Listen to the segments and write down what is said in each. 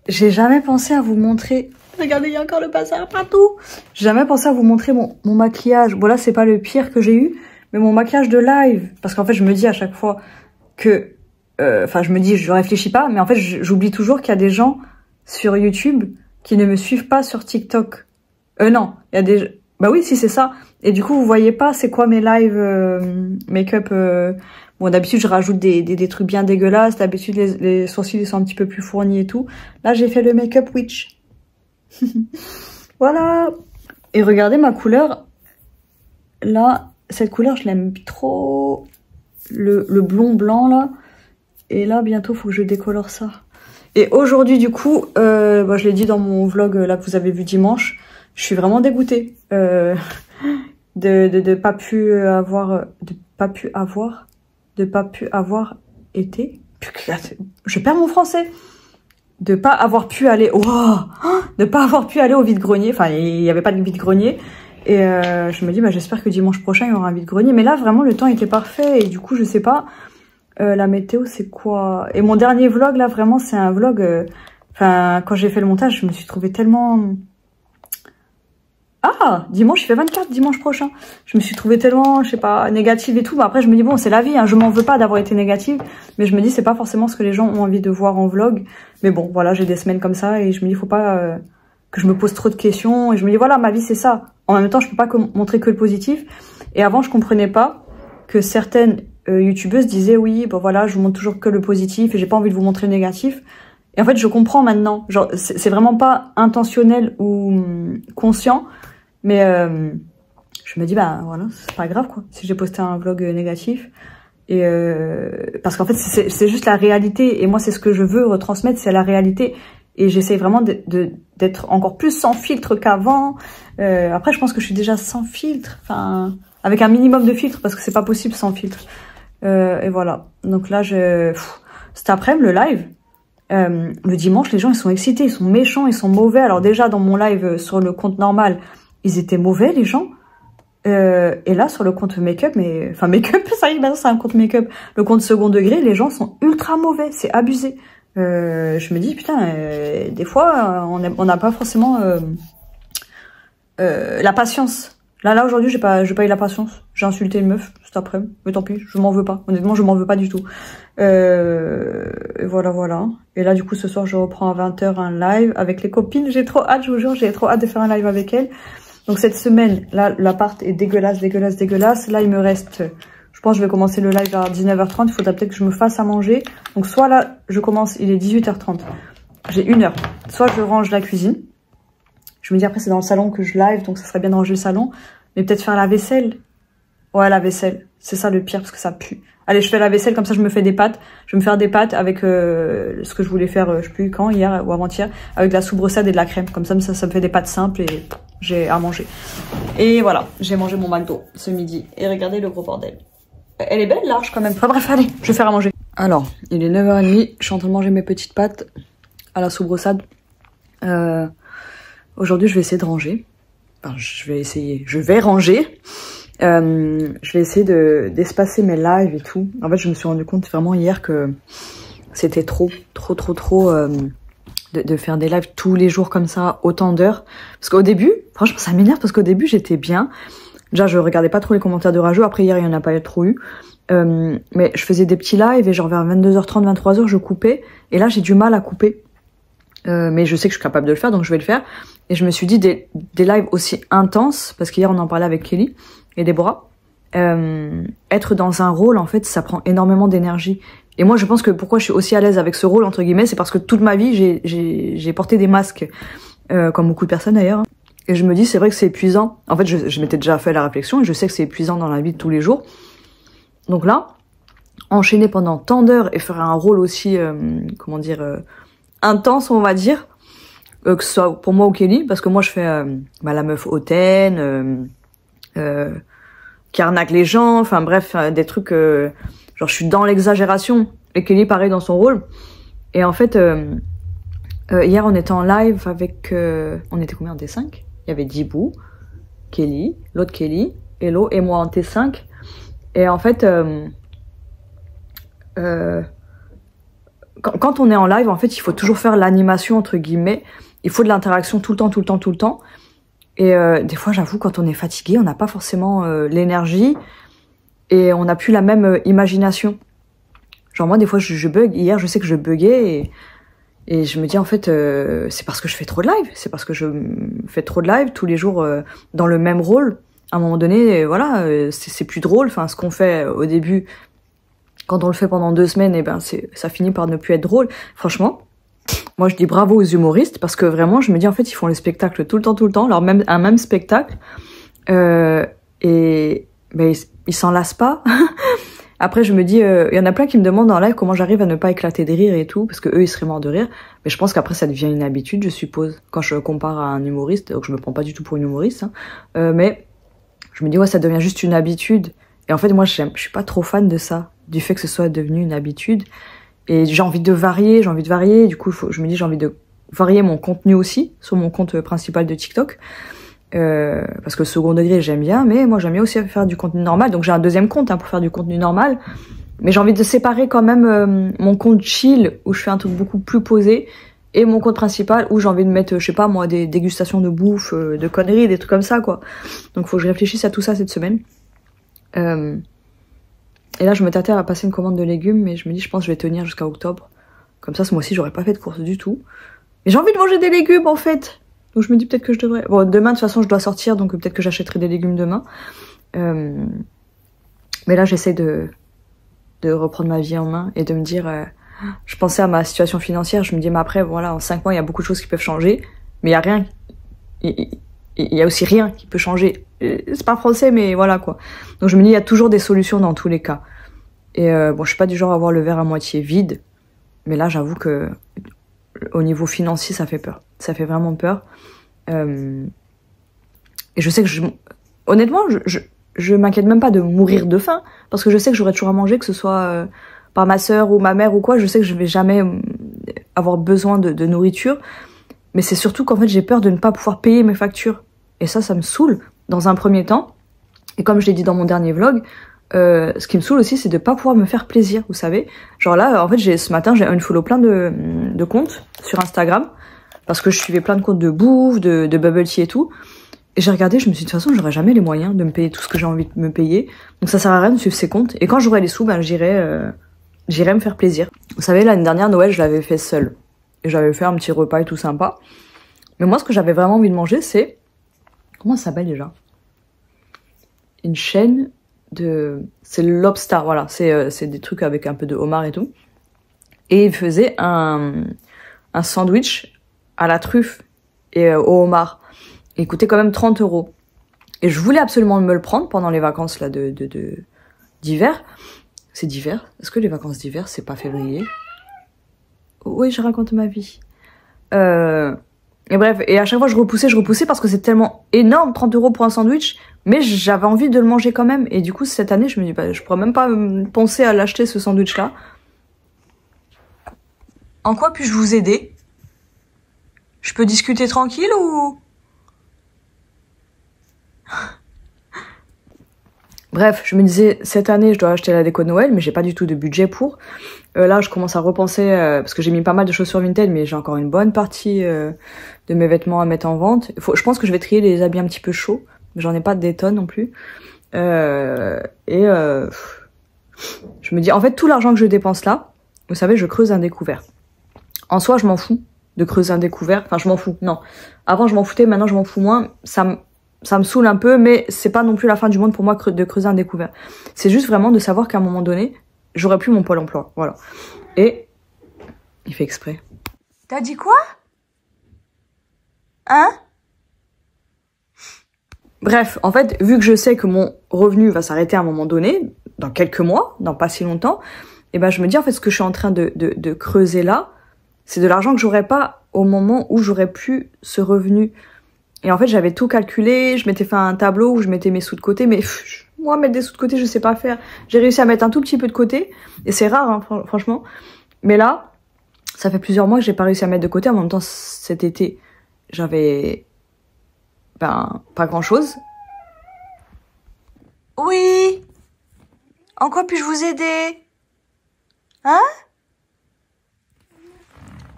J'ai jamais pensé à vous montrer... Regardez, il y a encore le bazar partout. J'ai jamais pensé à vous montrer mon maquillage. Bon là, c'est pas le pire que j'ai eu, mais mon maquillage de live. Parce qu'en fait, je me dis à chaque fois que... Enfin, je me dis, je réfléchis pas, mais en fait, j'oublie toujours qu'il y a des gens sur YouTube qui ne me suivent pas sur TikTok. Non, il y a des... Bah oui, si, c'est ça. Et du coup, vous voyez pas c'est quoi mes lives make-up. Bon, d'habitude, je rajoute des trucs bien dégueulasses. D'habitude, les sourcils ils sont un petit peu plus fournis et tout. Là, j'ai fait le make-up witch. Voilà. Et regardez ma couleur. Là, cette couleur, je l'aime trop. Le blond blanc, là. Et là, bientôt, faut que je décolore ça. Et aujourd'hui, du coup, je l'ai dit dans mon vlog là que vous avez vu dimanche, je suis vraiment dégoûtée de pas pu avoir été. Je perds mon français. De pas avoir pu aller au vide-grenier. Enfin, il n'y avait pas de vide-grenier. Et je me dis, j'espère que dimanche prochain, il y aura un vide-grenier. Mais là, vraiment, le temps était parfait. Et du coup, je sais pas. La météo, c'est quoi? Et mon dernier vlog, là, vraiment, c'est un vlog... Enfin, quand j'ai fait le montage, je me suis trouvée tellement... Ah, dimanche, il fait 24, dimanche prochain. Je me suis trouvée tellement, je sais pas, négative et tout. Mais après, je me dis, bon, c'est la vie, hein, je m'en veux pas d'avoir été négative. Mais je me dis, c'est pas forcément ce que les gens ont envie de voir en vlog. Mais bon, voilà, j'ai des semaines comme ça. Et je me dis, faut pas que je me pose trop de questions. Et je me dis, voilà, ma vie, c'est ça. En même temps, je peux pas montrer que le positif. Et avant, je comprenais pas que certaines... youtubeuses disaient oui, bon voilà, je vous montre toujours que le positif et j'ai pas envie de vous montrer le négatif. Et en fait, je comprends maintenant. Genre, c'est vraiment pas intentionnel ou conscient, mais je me dis voilà, c'est pas grave quoi. Si j'ai posté un vlog négatif et parce qu'en fait, c'est juste la réalité et moi, c'est ce que je veux retransmettre, c'est la réalité. Et j'essaie vraiment d'être encore plus sans filtre qu'avant. Après, je pense que je suis déjà sans filtre, enfin avec un minimum de filtre parce que c'est pas possible sans filtre. Et voilà. Donc là, cet après-midi, le live, le dimanche, les gens, ils sont excités, ils sont méchants, ils sont mauvais. Alors déjà, dans mon live sur le compte normal, ils étaient mauvais, les gens. Et là, sur le compte make-up, enfin make-up, ça y est, maintenant c'est un compte make-up. Le compte second degré, les gens sont ultra mauvais, c'est abusé. Je me dis, putain, des fois, on n'a pas forcément la patience. Là, aujourd'hui, j'ai pas eu la patience. J'ai insulté une meuf cet après-midi. Mais tant pis, je m'en veux pas. Honnêtement, je m'en veux pas du tout. Et voilà. Et là, du coup, ce soir, je reprends à 20h un live avec les copines. J'ai trop hâte, je vous jure, j'ai trop hâte de faire un live avec elles. Donc, cette semaine, là, l'appart est dégueulasse. Là, il me reste... Je pense que je vais commencer le live à 19h30. Il faudra peut-être que je me fasse à manger. Donc, soit là, je commence, il est 18h30. J'ai 1 heure. Soit je range la cuisine. Je me dis après c'est dans le salon que je live, donc ça serait bien de ranger le salon. Mais peut-être faire la vaisselle. Ouais, la vaisselle. C'est ça le pire parce que ça pue. Allez, je fais la vaisselle, comme ça je me fais des pâtes. Je vais me faire des pâtes avec ce que je voulais faire, je sais plus quand, hier ou avant-hier, avec de la soubresaide et de la crème. Comme ça me fait des pâtes simples et j'ai à manger. Et voilà, j'ai mangé mon McDo ce midi. Et regardez le gros bordel. Elle est belle, large quand même. Enfin bref, allez, je vais faire à manger. Alors, il est 9h30, je suis en train de manger mes petites pâtes à la soubresaide. Aujourd'hui, je vais essayer de ranger. Enfin, je vais ranger. Je vais essayer d'espacer mes lives et tout. En fait, je me suis rendu compte vraiment hier que c'était trop de faire des lives tous les jours comme ça, autant d'heures. Parce qu'au début, franchement, ça m'énerve parce qu'au début, j'étais bien. Déjà, je regardais pas trop les commentaires de rageux. Après, hier, il y en a pas trop eu. Mais je faisais des petits lives et genre vers 22h30, 23h, je coupais. Et là, j'ai du mal à couper. Mais je sais que je suis capable de le faire, donc je vais le faire. Et je me suis dit, des lives aussi intenses, parce qu'hier on en parlait avec Kelly et Déborah, être dans un rôle, en fait, ça prend énormément d'énergie. Et moi, je pense que pourquoi je suis aussi à l'aise avec ce rôle, entre guillemets, c'est parce que toute ma vie, j'ai porté des masques, comme beaucoup de personnes d'ailleurs. Et je me dis, c'est vrai que c'est épuisant. En fait, je m'étais déjà fait la réflexion, et je sais que c'est épuisant dans la vie de tous les jours. Donc là, enchaîner pendant tant d'heures et faire un rôle aussi, intense, on va dire, que ce soit pour moi ou Kelly, parce que moi je fais la meuf hautaine, qui arnaque les gens, enfin bref, des trucs, genre je suis dans l'exagération, et Kelly pareil dans son rôle. Et en fait, hier on était en live avec, on était combien, en T5? Il y avait Djibou, Kelly, l'autre Kelly, Hello, et moi en T5. Et en fait, quand on est en live, en fait, il faut toujours faire l'animation, entre guillemets. Il faut de l'interaction tout le temps, tout le temps, tout le temps. Et des fois, j'avoue, quand on est fatigué, on n'a pas forcément l'énergie et on n'a plus la même imagination. Genre moi, des fois, je bug. Hier, je sais que je buguais et je me dis, en fait, c'est parce que je fais trop de live. C'est parce que je fais trop de live tous les jours dans le même rôle. À un moment donné, voilà, c'est plus drôle. Enfin, ce qu'on fait au début, quand on le fait pendant 2 semaines, et ben, ça finit par ne plus être drôle. Franchement, moi, je dis bravo aux humoristes parce que vraiment, je me dis, en fait, ils font le spectacle tout le temps, un même spectacle. Et ben, ils s'en lassent pas. Après, je me dis, il y en a plein qui me demandent en live comment j'arrive à ne pas éclater de rire et tout, parce que eux, ils seraient morts de rire. Mais je pense qu'après, ça devient une habitude, je suppose, quand je compare à un humoriste. Donc, je me prends pas du tout pour une humoriste, hein. Mais je me dis, ouais, ça devient juste une habitude. Et en fait, moi, je suis pas trop fan de ça, du fait que ce soit devenu une habitude. Et j'ai envie de varier. Du coup, je me dis, j'ai envie de varier mon contenu aussi, sur mon compte principal de TikTok. Parce que le second degré j'aime bien, mais moi j'aime bien aussi faire du contenu normal, donc j'ai un deuxième compte pour faire du contenu normal, mais j'ai envie de séparer quand même mon compte chill où je fais un truc beaucoup plus posé et mon compte principal où j'ai envie de mettre, je sais pas moi, des dégustations de bouffe, de conneries, des trucs comme ça quoi. Donc faut que je réfléchisse à tout ça cette semaine. Et là je me tâtais à passer une commande de légumes, mais je me dis je pense que je vais tenir jusqu'à octobre, comme ça ce mois-ci j'aurais pas fait de course du tout, mais j'ai envie de manger des légumes en fait. Donc je me dis peut-être que je devrais... Bon, demain, de toute façon, je dois sortir, donc peut-être que j'achèterai des légumes demain. Mais là, j'essaie de reprendre ma vie en main et de me dire... je pensais à ma situation financière, je me dis, mais après, voilà, en 5 mois, il y a beaucoup de choses qui peuvent changer, mais il y a rien... Il y a aussi rien qui peut changer. C'est pas français, mais voilà, quoi. Donc je me dis, il y a toujours des solutions dans tous les cas. Et bon, je suis pas du genre à voir le verre à moitié vide, mais là, j'avoue que... Au niveau financier, ça fait peur. Ça fait vraiment peur. Et je sais que honnêtement, je m'inquiète même pas de mourir de faim, parce que je sais que j'aurai toujours à manger, que ce soit par ma sœur ou ma mère ou quoi. Je sais que je vais jamais avoir besoin de nourriture. Mais c'est surtout qu'en fait, j'ai peur de ne pas pouvoir payer mes factures. Et ça me saoule dans un premier temps. Et comme je l'ai dit dans mon dernier vlog, ce qui me saoule aussi, c'est de pas pouvoir me faire plaisir, vous savez. Genre là, en fait, ce matin, j'ai unfollow plein de comptes sur Instagram, parce que je suivais plein de comptes de bouffe, de bubble tea et tout. Et j'ai regardé, je me suis dit, de toute façon, j'aurai jamais les moyens de me payer tout ce que j'ai envie de me payer. Donc ça sert à rien de suivre ces comptes. Et quand j'aurai les sous, ben, j'irai me faire plaisir. Vous savez, l'année dernière, Noël, je l'avais fait seule. Et j'avais fait un petit repas et tout sympa. Mais moi, ce que j'avais vraiment envie de manger, c'est... Comment ça s'appelle déjà? Une chaîne... c'est le Lobster, voilà, c'est des trucs avec un peu de homard et tout. Et il faisait un sandwich à la truffe et au homard. Il coûtait quand même 30 €. Et je voulais absolument me le prendre pendant les vacances là d'hiver. C'est d'hiver? Est-ce que les vacances d'hiver, c'est pas février? Oui, je raconte ma vie. Et bref, et à chaque fois je repoussais parce que c'est tellement énorme, 30 € pour un sandwich, mais j'avais envie de le manger quand même. Et du coup, cette année, je me dis, bah, je pourrais même pas penser à l'acheter, ce sandwich-là. En quoi puis-je vous aider? Je peux discuter tranquille ou... Bref, je me disais, cette année, je dois acheter la déco de Noël, mais j'ai pas du tout de budget pour. Là, je commence à repenser, parce que j'ai mis pas mal de chaussures Vinted, mais j'ai encore une bonne partie de mes vêtements à mettre en vente. Je pense que je vais trier les habits un petit peu chauds. J'en ai pas des tonnes non plus. Je me dis, en fait, tout l'argent que je dépense là, vous savez, je creuse un découvert. En soi, je m'en fous de creuser un découvert. Enfin, je m'en fous, non. Avant, je m'en foutais, maintenant, je m'en fous moins. Ça me saoule un peu, mais c'est pas non plus la fin du monde pour moi de creuser un découvert. C'est juste vraiment de savoir qu'à un moment donné, j'aurai plus mon pôle emploi, voilà. Et il fait exprès. T'as dit quoi? Hein? Bref, en fait, vu que je sais que mon revenu va s'arrêter à un moment donné, dans quelques mois, dans pas si longtemps, et ben je me dis en fait ce que je suis en train de creuser là, c'est de l'argent que j'aurais pas au moment où j'aurais plus ce revenu. Et en fait, j'avais tout calculé, je m'étais fait un tableau où je mettais mes sous de côté, mais moi, mettre des sous de côté, je sais pas faire. J'ai réussi à mettre un tout petit peu de côté, et c'est rare, hein, franchement. Mais là, ça fait plusieurs mois que j'ai pas réussi à mettre de côté. En même temps, cet été, j'avais, pas grand-chose. Oui. En quoi puis-je vous aider? Hein?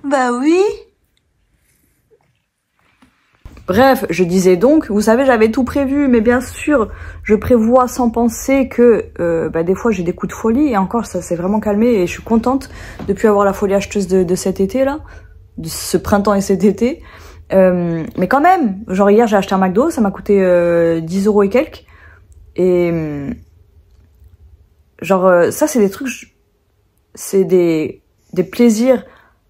Bah oui. Bref, je disais donc, vous savez, j'avais tout prévu, mais bien sûr, je prévois sans penser que des fois j'ai des coups de folie, et encore ça s'est vraiment calmé, et je suis contente de plus avoir la folie acheteuse de cet été là, de ce printemps et cet été. Mais quand même, genre hier j'ai acheté un McDo, ça m'a coûté 10 € et quelques, et genre ça c'est des trucs, c'est des plaisirs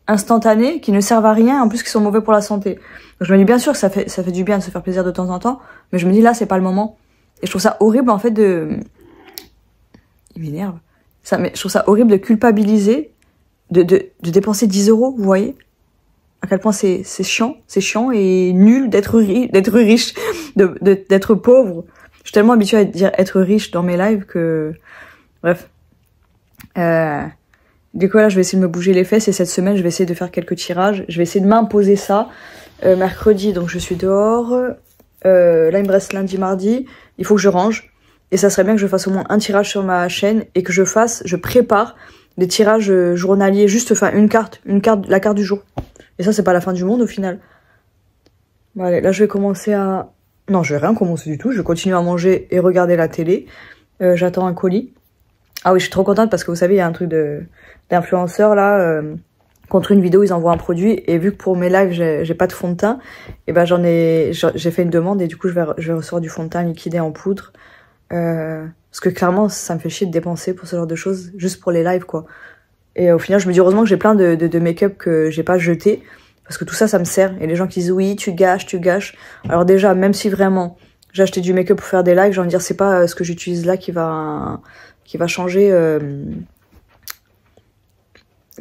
instantanés qui ne servent à rien, en plus qui sont mauvais pour la santé. Donc je me dis bien sûr que ça fait du bien de se faire plaisir de temps en temps, mais je me dis là c'est pas le moment. Et je trouve ça horrible en fait il m'énerve. Mais je trouve ça horrible de culpabiliser, de dépenser 10 €, vous voyez? À quel point c'est chiant et nul d'être riche, d'être pauvre. Je suis tellement habituée à dire être riche dans mes lives que, bref. Du coup là je vais essayer de me bouger les fesses, et cette semaine je vais essayer de faire quelques tirages. Je vais essayer de m'imposer ça. Mercredi donc je suis dehors. Là il me reste lundi, mardi. Il faut que je range. Et ça serait bien que je fasse au moins un tirage sur ma chaîne, et que je prépare des tirages journaliers, juste enfin la carte du jour. Et ça c'est pas la fin du monde au final. Bon allez, là je vais commencer à... Non, je vais rien commencer du tout, je vais continuer à manger et regarder la télé. J'attends un colis. Ah oui, je suis trop contente parce que vous savez, il y a un truc d'influenceur là, contre une vidéo, ils envoient un produit, et vu que pour mes lives, j'ai pas de fond de teint, et ben j'ai fait une demande, et du coup, je vais recevoir du fond de teint liquidé en poudre. Parce que clairement, ça me fait chier de dépenser pour ce genre de choses, juste pour les lives, quoi. Et au final, je me dis heureusement que j'ai plein de make-up que j'ai pas jeté, parce que tout ça, ça me sert. Et les gens qui disent oui, tu gâches. Alors déjà, même si vraiment j'ai acheté du make-up pour faire des lives, j'ai envie de dire c'est pas ce que j'utilise là qui va changer.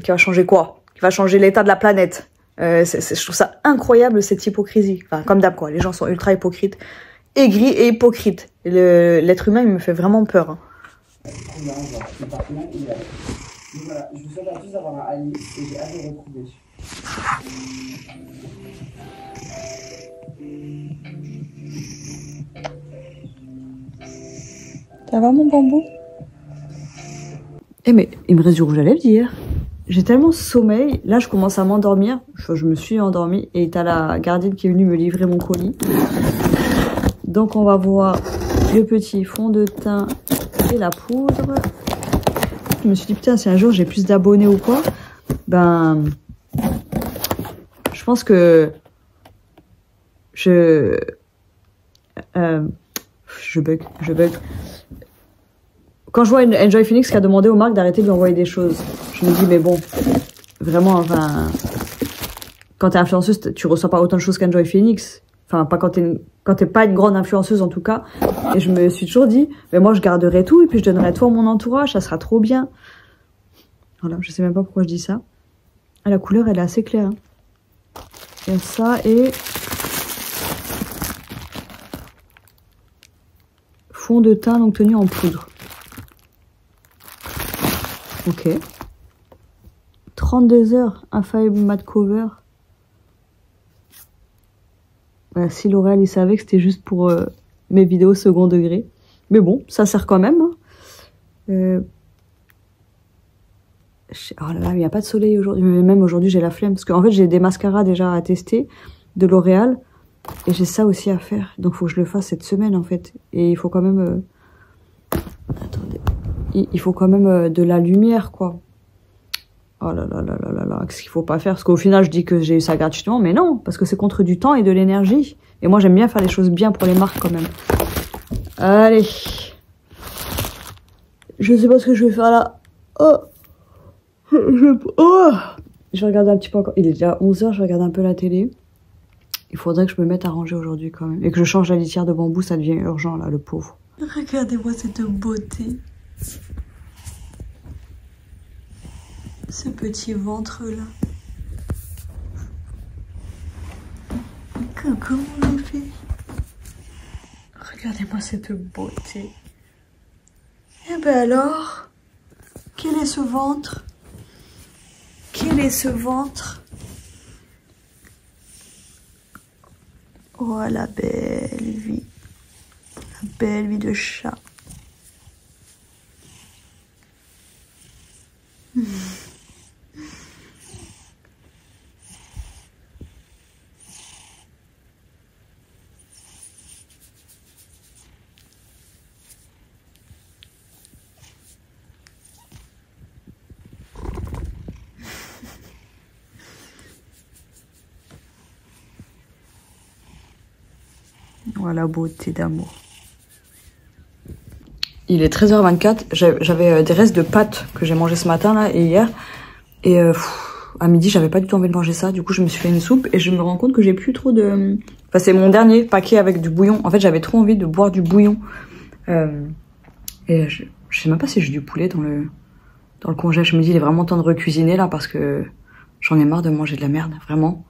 Qui va changer quoi? Qui va changer l'état de la planète. Je trouve ça incroyable cette hypocrisie. Enfin, comme d'hab quoi, les gens sont ultra hypocrites, aigris et hypocrites. L'être humain, il me fait vraiment peur. Hein. Voilà, je vous souhaite à tous d'avoir un Ali et j'ai hâte de vous retrouver. Ça va mon bambou? Eh mais il me reste du rouge à lèvres d'hier. J'ai tellement sommeil, là je commence à m'endormir. Je me suis endormie et t'as la gardienne qui est venue me livrer mon colis. Donc on va voir le petit fond de teint et la poudre. Je me suis dit putain si un jour j'ai plus d'abonnés ou quoi, ben je pense que je bug. Quand je vois une Enjoy Phoenix qui a demandé aux marques d'arrêter de lui envoyer des choses, je me dis mais bon, vraiment, enfin, quand t'es influenceuse, tu reçois pas autant de choses qu'Enjoy Phoenix. Enfin, pas quand t'es pas une grande influenceuse en tout cas. Et je me suis toujours dit, mais moi je garderai tout et puis je donnerai tout à mon entourage, ça sera trop bien. Voilà, je sais même pas pourquoi je dis ça. Ah, la couleur elle est assez claire. Hein. Il y a ça et fond de teint donc tenu en poudre. Ok. 32 heures, Infaillible Matte Cover. Voilà, si L'Oréal il savait que c'était juste pour mes vidéos second degré. Mais bon, ça sert quand même. Hein. Oh là là, il n'y a pas de soleil aujourd'hui. Même aujourd'hui, j'ai la flemme. Parce qu'en fait, j'ai des mascaras déjà à tester de L'Oréal. Et j'ai ça aussi à faire. Donc, il faut que je le fasse cette semaine, en fait. Et il faut quand même... Attendez. Il faut quand même de la lumière, quoi. Oh là là là là là là. Qu'est-ce qu'il faut pas faire? Parce qu'au final, je dis que j'ai eu ça gratuitement. Mais non, parce que c'est contre du temps et de l'énergie. Et moi, j'aime bien faire les choses bien pour les marques, quand même. Allez. Je sais pas ce que je vais faire là. Oh. Je vais regarder un petit peu encore. Il est déjà 11 h, je vais regarder un peu la télé. Il faudrait que je me mette à ranger aujourd'hui quand même. Et que je change la litière de bambou, ça devient urgent là, le pauvre. Regardez-moi cette beauté. Ce petit ventre là. Comment on le fait? Regardez-moi cette beauté. Eh ben alors, quel est ce ventre? Quel est ce ventre? Oh, la belle vie. La belle vie de chat. Voilà, beauté d'amour. Il est 13h24. J'avais des restes de pâtes que j'ai mangé ce matin là et hier. Et à midi, j'avais pas du tout envie de manger ça. Du coup, je me suis fait une soupe et je me rends compte que j'ai plus trop de... Enfin, c'est mon dernier paquet avec du bouillon. En fait, j'avais trop envie de boire du bouillon. Et je sais même pas si j'ai du poulet dans le congèle. Je me dis, il est vraiment temps de recuisiner là parce que j'en ai marre de manger de la merde, vraiment.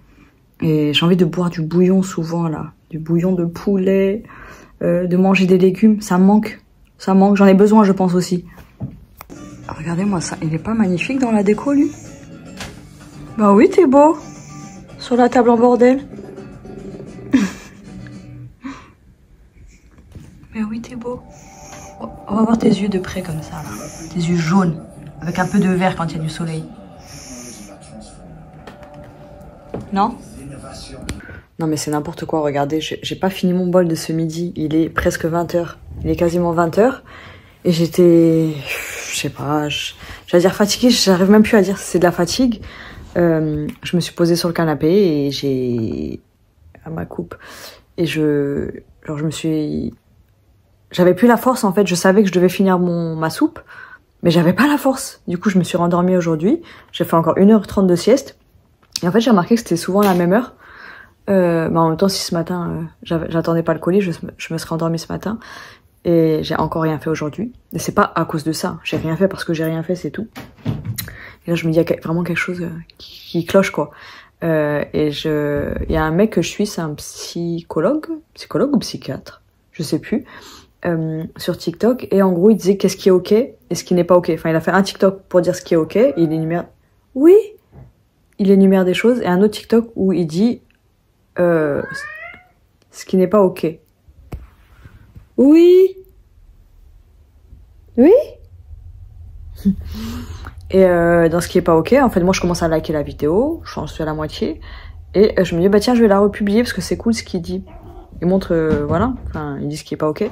Et j'ai envie de boire du bouillon souvent là. Du bouillon de poulet, de manger des légumes. Ça me manque. Ça manque, j'en ai besoin, je pense aussi. Regardez-moi ça, il est pas magnifique dans la déco, lui? Bah oui, t'es beau. Sur la table en bordel. Mais oui, t'es beau. On va voir tes yeux de près comme ça, là. Tes yeux jaunes, avec un peu de vert quand il y a du soleil. Non? Non mais c'est n'importe quoi, regardez, j'ai pas fini mon bol de ce midi, il est presque 20h. Il est quasiment 20h et j'étais, je sais pas, j'allais dire fatiguée, j'arrive même plus à dire si c'est de la fatigue. Je me suis posée sur le canapé et j'ai à ma coupe et j'avais plus la force en fait. Je savais que je devais finir ma soupe, mais j'avais pas la force. Du coup, je me suis rendormie aujourd'hui. J'ai fait encore 1h30 de sieste et en fait, j'ai remarqué que c'était souvent la même heure. Mais en même temps, si ce matin, j'attendais pas le colis, je me serais endormie ce matin. Et j'ai encore rien fait aujourd'hui. Et c'est pas à cause de ça. J'ai rien fait parce que j'ai rien fait, c'est tout. Et là, je me dis, il y a vraiment quelque chose qui cloche, quoi. Il y a un mec que je suis, c'est un psychologue ou psychiatre, je sais plus, sur TikTok. Et en gros, il disait qu'est-ce qui est ok et ce qui n'est pas ok. Enfin, il a fait un TikTok pour dire ce qui est ok. Et il énumère des choses. Et un autre TikTok où il dit ce qui n'est pas ok. Oui. Et dans ce qui est pas ok, en fait, moi je commence à liker la vidéo, j'en suis à la moitié, et je me dis bah tiens, je vais la republier parce que c'est cool ce qu'il dit. Il montre voilà, enfin il dit ce qui est pas ok.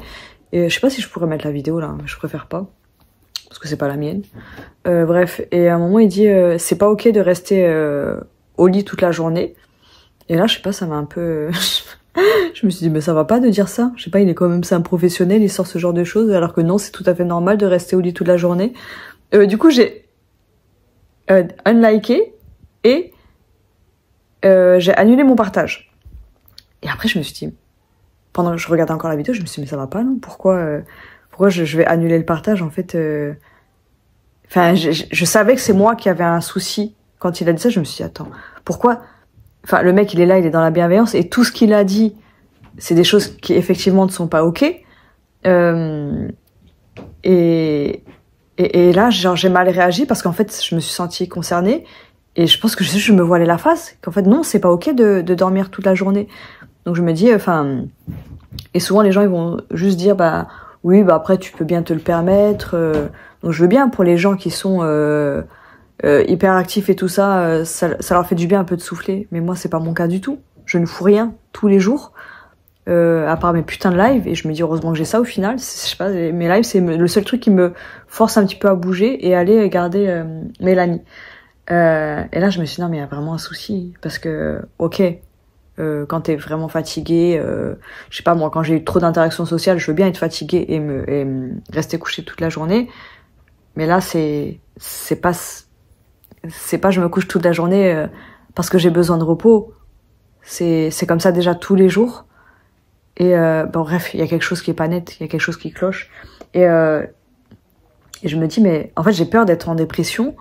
Et je sais pas si je pourrais mettre la vidéo là, je préfère pas parce que c'est pas la mienne. Bref, et à un moment il dit c'est pas ok de rester au lit toute la journée. Et là je sais pas, ça m'a un peu je me suis dit, mais ça va pas de dire ça. Je sais pas, c'est un professionnel, il sort ce genre de choses, alors que non, c'est tout à fait normal de rester au lit toute la journée. Du coup, j'ai unliké et j'ai annulé mon partage. Et après, je me suis dit, pendant que je regardais encore la vidéo, je me suis dit, mais ça va pas, non? Pourquoi je vais annuler le partage, en fait? Enfin, je savais que c'est moi qui avais un souci. Quand il a dit ça, je me suis dit, attends, pourquoi? Enfin, le mec, il est là, il est dans la bienveillance, et tout ce qu'il a dit, c'est des choses qui, effectivement, ne sont pas ok. Et là, genre, j'ai mal réagi, parce qu'en fait, je me suis sentie concernée, et je pense que je me voilais la face, qu'en fait, non, c'est pas ok de dormir toute la journée. Donc, je me dis, et souvent, les gens, ils vont juste dire, bah, oui, bah, après, tu peux bien te le permettre. Donc, je veux bien, pour les gens qui sont hyper actifs et tout ça, ça leur fait du bien un peu de souffler. Mais moi, c'est pas mon cas du tout. Je ne fous rien tous les jours, à part mes putains de lives. Et je me dis heureusement que j'ai ça au final. Je sais pas, mes lives, c'est le seul truc qui me force un petit peu à bouger et aller regarder Mélanie. Et là, je me suis dit non, mais il y a vraiment un souci. Parce que, ok, quand t'es vraiment fatigué, je sais pas moi, quand j'ai eu trop d'interactions sociales, je veux bien être fatiguée et rester couchée toute la journée. Mais là, c'est pas je me couche toute la journée parce que j'ai besoin de repos. C'est comme ça déjà tous les jours. Et bon, bref, il y a quelque chose qui est pas net, il y a quelque chose qui cloche. Et je me dis, mais en fait, j'ai peur d'être en dépression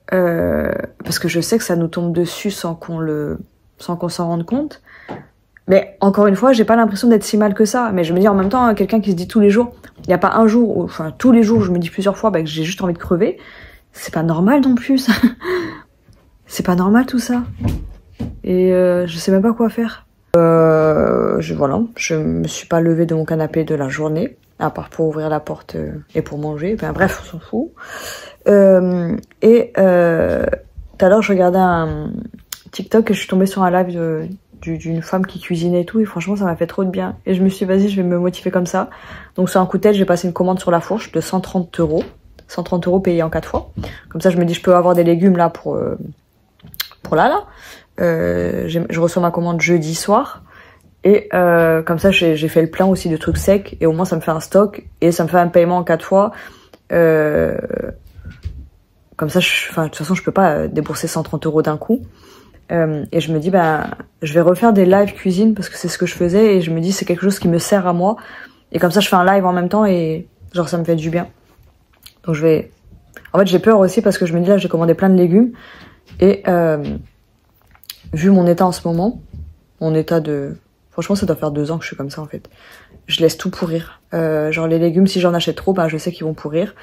parce que je sais que ça nous tombe dessus sans qu'on s'en rende compte. Mais encore une fois, j'ai pas l'impression d'être si mal que ça. Mais je me dis en même temps, quelqu'un qui se dit tous les jours, il n'y a pas un jour, enfin tous les jours, je me dis plusieurs fois que j'ai juste envie de crever. C'est pas normal non plus, ça. C'est pas normal tout ça. Et je sais même pas quoi faire. Voilà, je me suis pas levée de mon canapé de la journée, à part pour ouvrir la porte et pour manger. Enfin bref, on s'en fout. Tout à l'heure, je regardais un TikTok et je suis tombée sur un live d'une femme qui cuisinait et tout. Et franchement, ça m'a fait trop de bien. Et je me suis dit, vas-y, je vais me motiver comme ça. Donc sur un coup de tête, j'ai passé une commande sur la fourche de 130 €. 130 € payés en 4 fois. Comme ça, je me dis, je peux avoir des légumes là pour là. Je reçois ma commande jeudi soir. Et comme ça, j'ai fait le plein aussi de trucs secs. Et au moins, ça me fait un stock. Et ça me fait un paiement en 4 fois. Comme ça, de toute façon, je peux pas débourser 130 € d'un coup. Et je me dis, je vais refaire des lives cuisine parce que c'est ce que je faisais. Et je me dis, c'est quelque chose qui me sert à moi. Et comme ça, je fais un live en même temps et genre, ça me fait du bien. Donc, je vais... En fait, j'ai peur aussi parce que je me dis, là, j'ai commandé plein de légumes. Et vu mon état en ce moment, mon état de... Franchement, ça doit faire 2 ans que je suis comme ça, en fait. Je laisse tout pourrir. Genre, les légumes, si j'en achète trop, je sais qu'ils vont pourrir.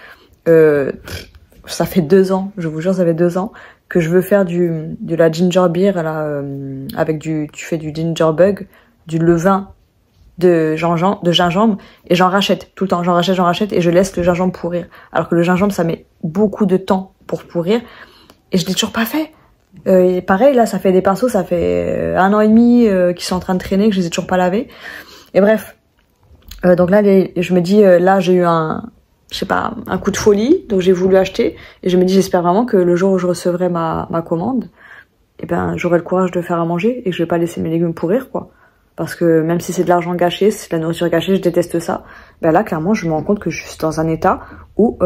Ça fait 2 ans, je vous jure, ça fait 2 ans que je veux faire de la ginger beer, là, avec tu fais du ginger bug, du levain de gingembre, et j'en rachète tout le temps. J'en rachète, et je laisse le gingembre pourrir. Alors que le gingembre, ça met beaucoup de temps pour pourrir, et je l'ai toujours pas fait. Et pareil, là, ça fait des pinceaux, ça fait 1 an et demi qu'ils sont en train de traîner, que je les ai toujours pas lavés. Et bref. Donc là, je me dis, là, j'ai eu un coup de folie, donc j'ai voulu acheter. Et je me dis, j'espère vraiment que le jour où je recevrai ma commande, j'aurai le courage de faire à manger et que je vais pas laisser mes légumes pourrir, quoi. Parce que même si c'est de l'argent gâché, si c'est de la nourriture gâchée, je déteste ça. Là, clairement, je me rends compte que je suis dans un état où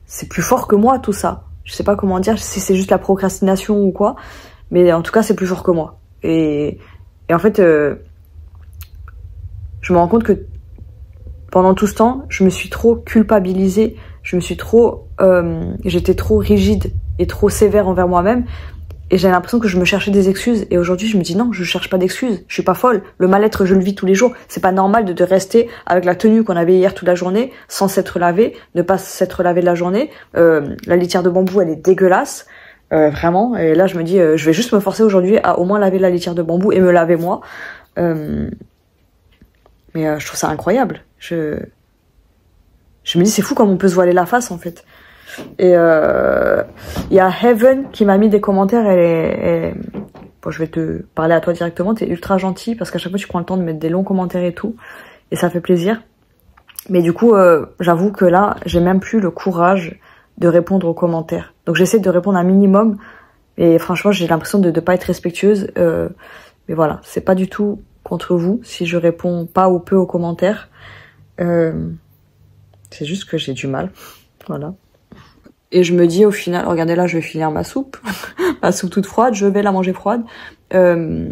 c'est plus fort que moi, tout ça. Je sais pas comment dire, si c'est juste la procrastination ou quoi, mais en tout cas, c'est plus fort que moi. Et en fait, je me rends compte que pendant tout ce temps, je me suis trop culpabilisée, j'étais trop rigide et trop sévère envers moi-même, et j'avais l'impression que je me cherchais des excuses. Et aujourd'hui, je me dis non, je cherche pas d'excuses, je suis pas folle. Le mal-être, je le vis tous les jours. C'est pas normal de rester avec la tenue qu'on avait hier toute la journée, sans s'être lavé, ne pas s'être lavé de la journée. La litière de bambou, elle est dégueulasse, vraiment. Et là, je me dis, je vais juste me forcer aujourd'hui à au moins laver la litière de bambou et me laver moi. Mais je trouve ça incroyable. Je me dis, c'est fou comme on peut se voiler la face, en fait. Et y a Heaven qui m'a mis des commentaires. Bon, je vais te parler à toi directement. T'es ultra gentil parce qu'à chaque fois tu prends le temps de mettre des longs commentaires et tout, et ça fait plaisir. Mais du coup, j'avoue que là, j'ai même plus le courage de répondre aux commentaires. Donc j'essaie de répondre un minimum, et franchement, j'ai l'impression de pas être respectueuse. Mais voilà, c'est pas du tout contre vous si je réponds pas ou peu aux commentaires. C'est juste que j'ai du mal. Voilà. Et je me dis au final, regardez là, je vais finir ma soupe. Ma soupe toute froide, je vais la manger froide. Je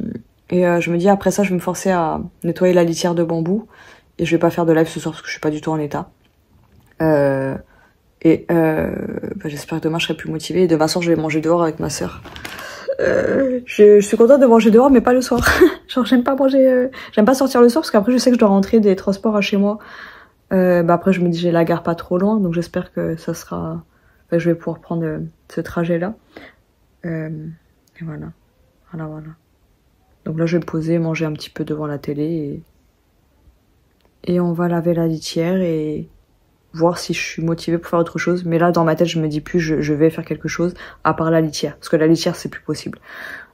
me dis, après ça, je vais me forcer à nettoyer la litière de bambou. Et je vais pas faire de live ce soir parce que je suis pas du tout en état. J'espère que demain, je serai plus motivée. Et demain soir, je vais manger dehors avec ma sœur. Je suis contente de manger dehors, mais pas le soir. Genre, j'aime pas sortir le soir parce qu'après, je sais que je dois rentrer des transports à chez moi. Après, je me dis, j'ai la gare pas trop loin, donc j'espère que ça sera... je vais pouvoir prendre ce trajet-là. Et voilà. Voilà. Donc là, je vais me poser, manger un petit peu devant la télé. Et on va laver la litière et voir si je suis motivée pour faire autre chose. Mais là, dans ma tête, je me dis plus, je vais faire quelque chose à part la litière. Parce que la litière, c'est plus possible.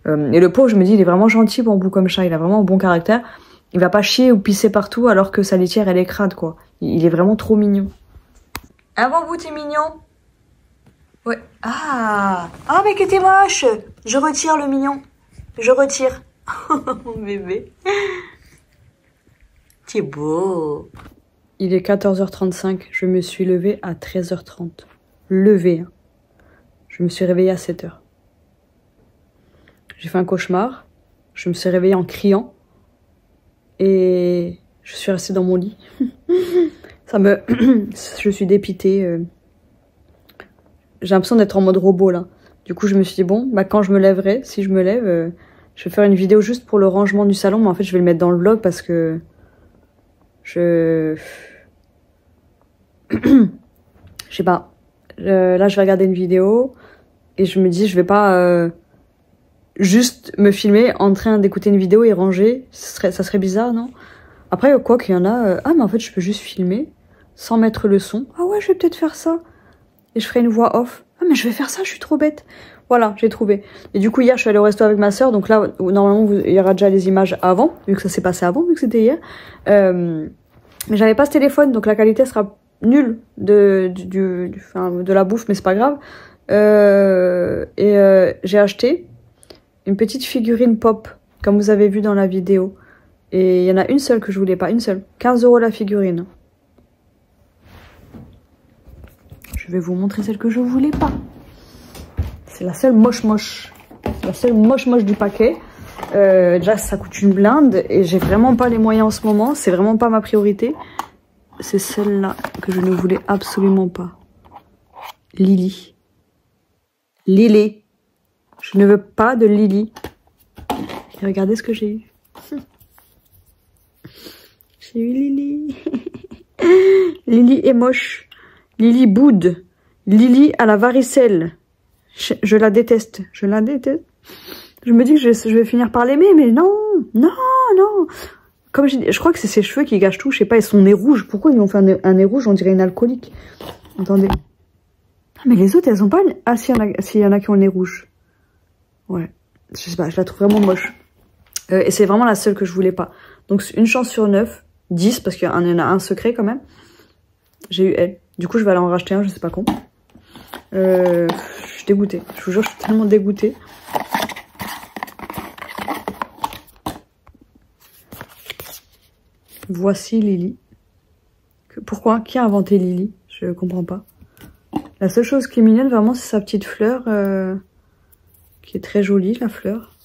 Et le pauvre, je me dis, il est vraiment gentil, Bambou, comme chat. Il a vraiment un bon caractère. Il va pas chier ou pisser partout alors que sa litière, elle est crade, quoi. Il est vraiment trop mignon. Ah, Bambou, t'es mignon? Ouais. Ah, mais que t'es moche. Je retire le mignon. Je retire. Mon bébé. T'es beau. Il est 14h35. Je me suis levée à 13h30. Levée. Hein. Je me suis réveillée à 7h. J'ai fait un cauchemar. Je me suis réveillée en criant. Et je suis restée dans mon lit. Je suis dépitée. J'ai l'impression d'être en mode robot là. Du coup, je me suis dit, bon, quand je me lèverai, si je me lève, je vais faire une vidéo juste pour le rangement du salon. Mais en fait, je vais le mettre dans le vlog parce que je sais pas. Là, je vais regarder une vidéo et je me dis, je vais pas juste me filmer en train d'écouter une vidéo et ranger. Ça serait bizarre, non? Après, quoi qu'il y en a... mais en fait, je peux juste filmer sans mettre le son. Ah ouais, je vais peut-être faire ça. Et je ferai une voix off. Ah, mais je vais faire ça, je suis trop bête. Voilà, j'ai trouvé. Et du coup, hier, je suis allée au resto avec ma sœur. Donc là, normalement, il y aura déjà les images avant, vu que ça s'est passé avant, vu que c'était hier. Mais j'avais pas ce téléphone, donc la qualité sera nulle de la bouffe, mais c'est pas grave. J'ai acheté une petite figurine pop, comme vous avez vu dans la vidéo. Et il y en a une seule que je voulais pas, une seule. 15 € la figurine. Je vais vous montrer celle que je voulais pas. C'est la seule moche. La seule moche du paquet. Déjà, ça coûte une blinde et j'ai vraiment pas les moyens en ce moment. C'est vraiment pas ma priorité. C'est celle-là que je ne voulais absolument pas. Lily. Lily. Je ne veux pas de Lily. Et regardez ce que j'ai eu. J'ai eu Lily. Lily est moche. Lily boude. Lily à la varicelle. Je la déteste. Je la déteste. Je me dis que je vais finir par l'aimer, mais non. Comme je crois que c'est ses cheveux qui gâchent tout. Je sais pas, et son nez rouge. Pourquoi ils ont fait un nez rouge? On dirait une alcoolique. Attendez. Mais les autres, elles ont pas... Ah, s'il y en a qui ont le nez rouge. Ouais. Je sais pas, je la trouve vraiment moche. Et c'est vraiment la seule que je voulais pas. Donc, une chance sur 9. 10, parce qu'il y en a un secret quand même. J'ai eu elle. Du coup, je vais aller en racheter un, je sais pas quand. Je suis dégoûtée. Je vous jure, je suis tellement dégoûtée. Voici Lily. Pourquoi? Qui a inventé Lily? Je comprends pas. La seule chose qui est mignonne, vraiment, c'est sa petite fleur. Qui est très jolie, la fleur.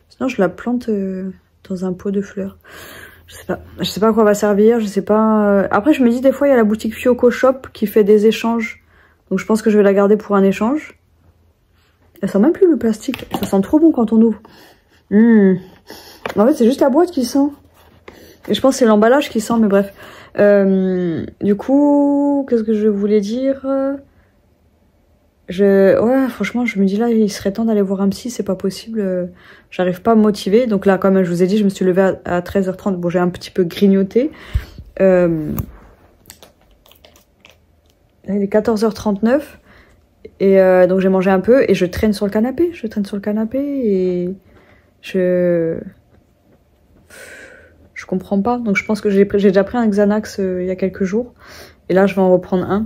Sinon, je la plante dans un pot de fleurs. Je sais pas à quoi va servir, je sais pas... Après, je me dis, des fois, il y a la boutique Fioco Shop qui fait des échanges. Donc, je pense que je vais la garder pour un échange. Elle sent même plus le plastique. Ça sent trop bon quand on ouvre. En fait, c'est juste la boîte qui sent. Et je pense que c'est l'emballage qui sent, mais bref. Du coup, qu'est-ce que je voulais dire? Ouais, franchement, je me dis là, il serait temps d'aller voir un psy, c'est pas possible. J'arrive pas à me motiver. Donc là, comme je vous ai dit, je me suis levée à 13h30. Bon, j'ai un petit peu grignoté. Là, il est 14h39. Et donc, j'ai mangé un peu et je traîne sur le canapé. Et je comprends pas. Donc, je pense que j'ai déjà pris un Xanax il y a quelques jours. Et là, je vais en reprendre un.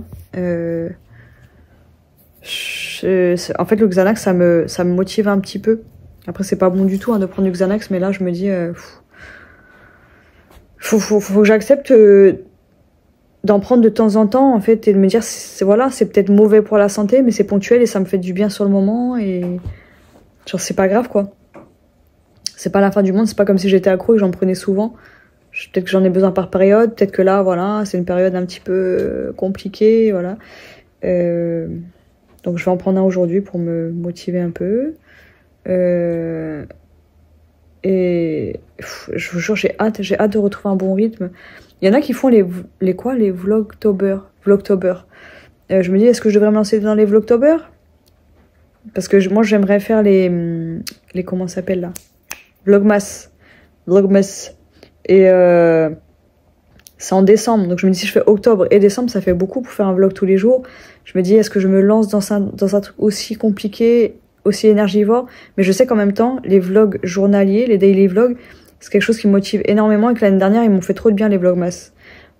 En fait, le Xanax, ça me motive un petit peu. Après, c'est pas bon du tout de prendre du Xanax, mais là, je me dis... faut que j'accepte d'en prendre de temps en temps, en fait, et de me dire, voilà, c'est peut-être mauvais pour la santé, mais c'est ponctuel et ça me fait du bien sur le moment, et... Genre, c'est pas grave, quoi. C'est pas la fin du monde, c'est pas comme si j'étais accro et que j'en prenais souvent. Peut-être que j'en ai besoin par période, peut-être que là, voilà, c'est une période un petit peu compliquée, voilà. Donc je vais en prendre un aujourd'hui pour me motiver un peu. Et je vous jure, j'ai hâte de retrouver un bon rythme. Il y en a qui font les Vlogtober. Je me dis, est-ce que je devrais me lancer dans les Vlogtober? Parce que moi, j'aimerais faire les comment ça s'appelle là? Vlogmas. Et c'est en décembre. Donc je me dis, si je fais octobre et décembre, ça fait beaucoup pour faire un vlog tous les jours. Je me dis, est-ce que je me lance dans un truc aussi compliqué, aussi énergivore? Mais je sais qu'en même temps, les vlogs journaliers, les daily vlogs, c'est quelque chose qui me motive énormément et que l'année dernière, ils m'ont fait trop de bien, les vlogmas.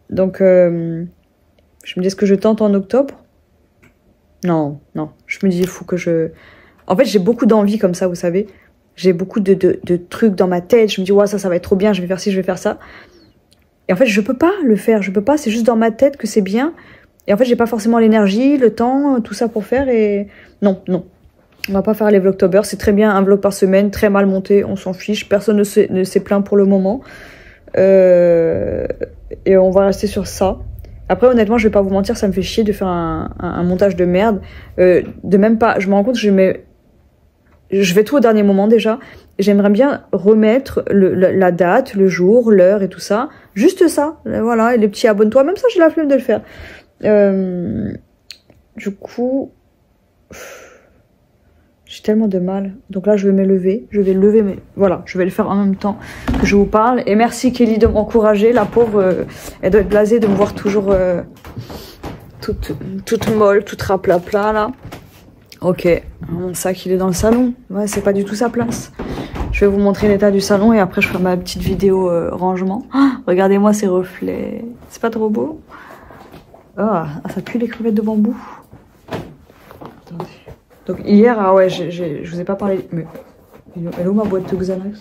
Donc, je me dis, est-ce que je tente en octobre? Non. Je me dis, il faut que je... En fait, j'ai beaucoup d'envie comme ça, vous savez. J'ai beaucoup de trucs dans ma tête. Je me dis, ouais, ça va être trop bien, je vais faire ci, je vais faire ça. Et en fait, je peux pas le faire, c'est juste dans ma tête que c'est bien. Et en fait, j'ai pas forcément l'énergie, le temps, tout ça pour faire. Et non. On va pas faire les Vlogtober. C'est très bien, un vlog par semaine, très mal monté, on s'en fiche. Personne ne s'est plaint pour le moment. Et on va rester sur ça. Après, honnêtement, je vais pas vous mentir, ça me fait chier de faire un montage de merde. De même pas, je me rends compte que je vais tout au dernier moment déjà. J'aimerais bien remettre la date, le jour, l'heure et tout ça. Juste ça, voilà. Et les petits abonne-toi, même ça, j'ai la flemme de le faire. Du coup, j'ai tellement de mal. Donc là, je vais me lever. Je vais le lever, mais voilà, je vais le faire en même temps que je vous parle. Et merci Kelly de m'encourager. La pauvre, elle doit être blasée de me voir toujours toute molle, toute raplapla là. Ok, mon sac il est dans le salon. Ouais, c'est pas du tout sa place. Je vais vous montrer l'état du salon et après je ferai ma petite vidéo rangement. Oh, regardez-moi ces reflets. C'est pas trop beau? Ah, ça pue les crevettes de bambou. Attendez. Donc hier, ah ouais, je vous ai pas parlé. Mais elle est où ma boîte de Xanax?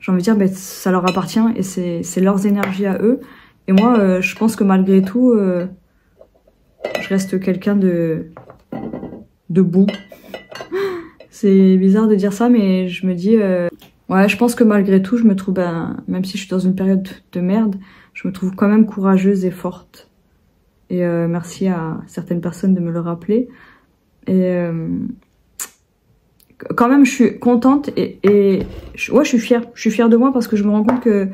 j'ai envie de dire, ben, ça leur appartient et c'est leurs énergies à eux. Et moi, je pense que malgré tout, je reste quelqu'un de bon. C'est bizarre de dire ça, mais je me dis, ouais, je pense que malgré tout, je me trouve, ben, même si je suis dans une période de merde, je me trouve quand même courageuse et forte. Et merci à certaines personnes de me le rappeler. Et quand même, je suis contente et ouais, je suis fière. Je suis fière de moi parce que je me rends compte que...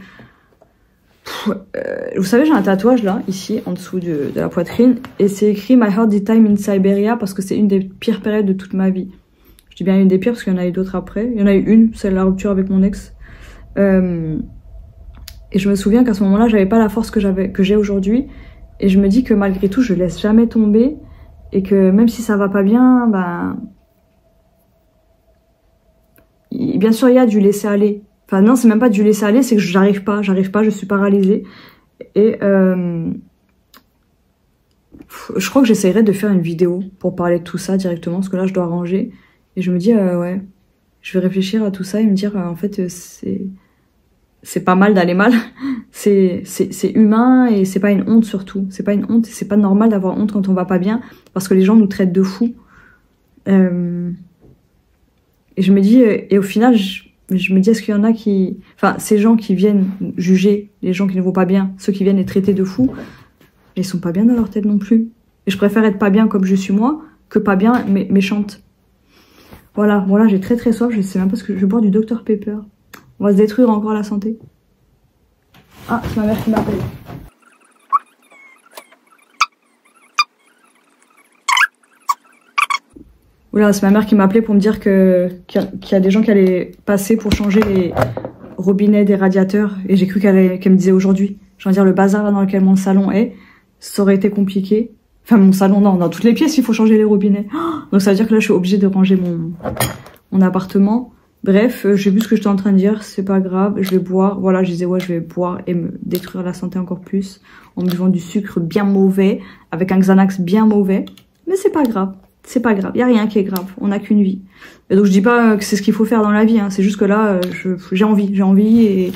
vous savez, j'ai un tatouage là, ici, en dessous de la poitrine. Et c'est écrit « My hardest time in Siberia » parce que c'est une des pires périodes de toute ma vie. Je dis bien une des pires parce qu'il y en a eu d'autres après. Il y en a eu une, c'est la rupture avec mon ex. Et je me souviens qu'à ce moment-là, j'avais pas la force que j'ai aujourd'hui. Et je me dis que malgré tout, je laisse jamais tomber. Et que même si ça va pas bien, ben... bien sûr, il y a du laisser aller. Enfin, non, c'est même pas du laisser aller, c'est que j'arrive pas, je suis paralysée. Et je crois que j'essaierai de faire une vidéo pour parler de tout ça directement, parce que là, je dois ranger. Et je me dis, ouais, je vais réfléchir à tout ça et me dire, en fait, c'est pas mal d'aller mal. C'est humain et c'est pas une honte surtout. C'est pas une honte, c'est pas normal d'avoir honte quand on va pas bien, parce que les gens nous traitent de fous. Et je me dis, et au final, je me dis, est-ce qu'il y en a qui... Enfin, ces gens qui viennent juger les gens qui ne vont pas bien, ceux qui viennent les traiter de fous, ils sont pas bien dans leur tête non plus. Et je préfère être pas bien comme je suis moi, que pas bien mais méchante. Voilà, j'ai très très soif, je sais même pas ce que... Je vais boire du Dr Pepper. On va se détruire encore la santé. Ah, c'est ma mère qui m'appelle. Oula, c'est ma mère qui m'appelait pour me dire qu'il y a des gens qui allaient passer pour changer les robinets des radiateurs. Et j'ai cru qu'elle me disait aujourd'hui. Je veux dire, le bazar là dans lequel mon salon est, ça aurait été compliqué. Enfin, mon salon, non, dans toutes les pièces, il faut changer les robinets. Donc ça veut dire que là, je suis obligée de ranger mon appartement. Bref, j'ai vu ce que j'étais en train de dire, c'est pas grave, je vais boire. Voilà, je disais, ouais, je vais boire et me détruire la santé encore plus en buvant du sucre bien mauvais, avec un Xanax bien mauvais. Mais c'est pas grave. C'est pas grave, il y a rien qui est grave, on n'a qu'une vie. Et donc je dis pas que c'est ce qu'il faut faire dans la vie, hein. C'est juste que là, j'ai envie et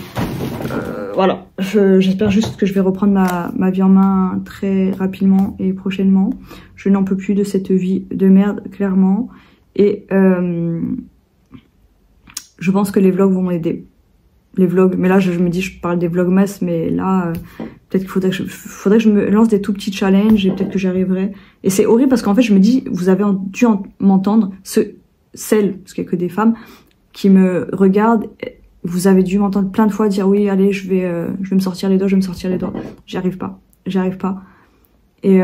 voilà. J'espère juste que je vais reprendre ma vie en main très rapidement et prochainement. Je n'en peux plus de cette vie de merde, clairement. Et je pense que les vlogs vont m'aider. Les vlogs, mais là je me dis, je parle des vlogmas, mais là peut-être qu'il faudrait que je me lance des tout petits challenges et peut-être que j'y arriverai. Et c'est horrible parce qu'en fait je me dis, vous avez dû m'entendre, celles, parce qu'il n'y a que des femmes qui me regardent, vous avez dû m'entendre plein de fois dire oui allez je vais me sortir les doigts, j'y arrive pas. Et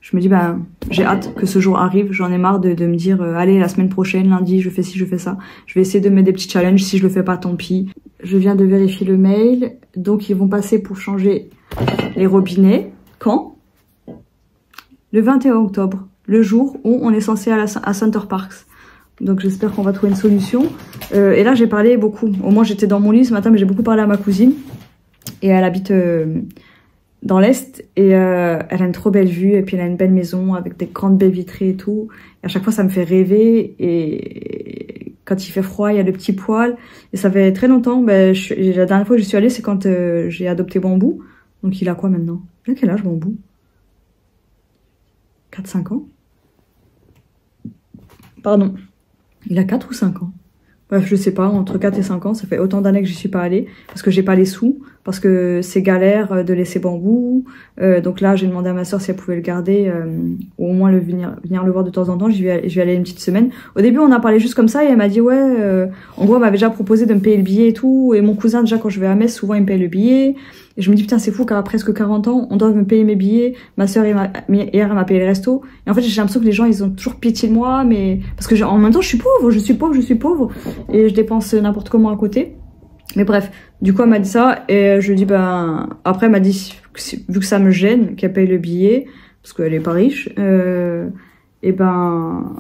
je me dis, ben, j'ai hâte que ce jour arrive. J'en ai marre de me dire, allez, la semaine prochaine, lundi, je fais ci, je fais ça. Je vais essayer de mettre des petits challenges. Si je le fais pas, tant pis. Je viens de vérifier le mail. Donc, ils vont passer pour changer les robinets. Quand? Le 21 octobre. Le jour où on est censé aller à Center Parcs. Donc, j'espère qu'on va trouver une solution. Et là, j'ai parlé beaucoup. Au moins, j'étais dans mon lit ce matin, mais j'ai beaucoup parlé à ma cousine. Et elle habite... dans l'Est, et elle a une trop belle vue, et puis elle a une belle maison avec des grandes baies vitrées et tout. Et à chaque fois, ça me fait rêver, et quand il fait froid, il y a le petit poêle. Et ça fait très longtemps, ben, la dernière fois que je suis allée, c'est quand j'ai adopté Bambou. Donc il a quoi maintenant? Il a quel âge, Bambou? 4-5 ans? Pardon. Il a 4 ou 5 ans? Bref, je sais pas, entre 4 et 5 ans, ça fait autant d'années que j'y suis pas allée, parce que j'ai pas les sous, parce que c'est galère de laisser Bambou. Donc là, j'ai demandé à ma soeur si elle pouvait le garder, ou au moins venir le voir de temps en temps. Je vais aller une petite semaine. Au début, on a parlé juste comme ça, et elle m'a dit, ouais, en gros, elle m'avait déjà proposé de me payer le billet et tout, et mon cousin, déjà, quand je vais à Metz, souvent, il me paye le billet. Et je me dis, putain, c'est fou qu'à presque 40 ans, on doit me payer mes billets. Ma soeur, hier, elle m'a payé le resto. Et en fait, j'ai l'impression que les gens, ils ont toujours pitié de moi, mais, parce que en même temps, je suis pauvre. Et je dépense n'importe comment à côté. Mais bref, du coup, elle m'a dit ça. Et je lui dis, ben, après, elle m'a dit, vu que ça me gêne, qu'elle paye le billet, parce qu'elle est pas riche, et ben,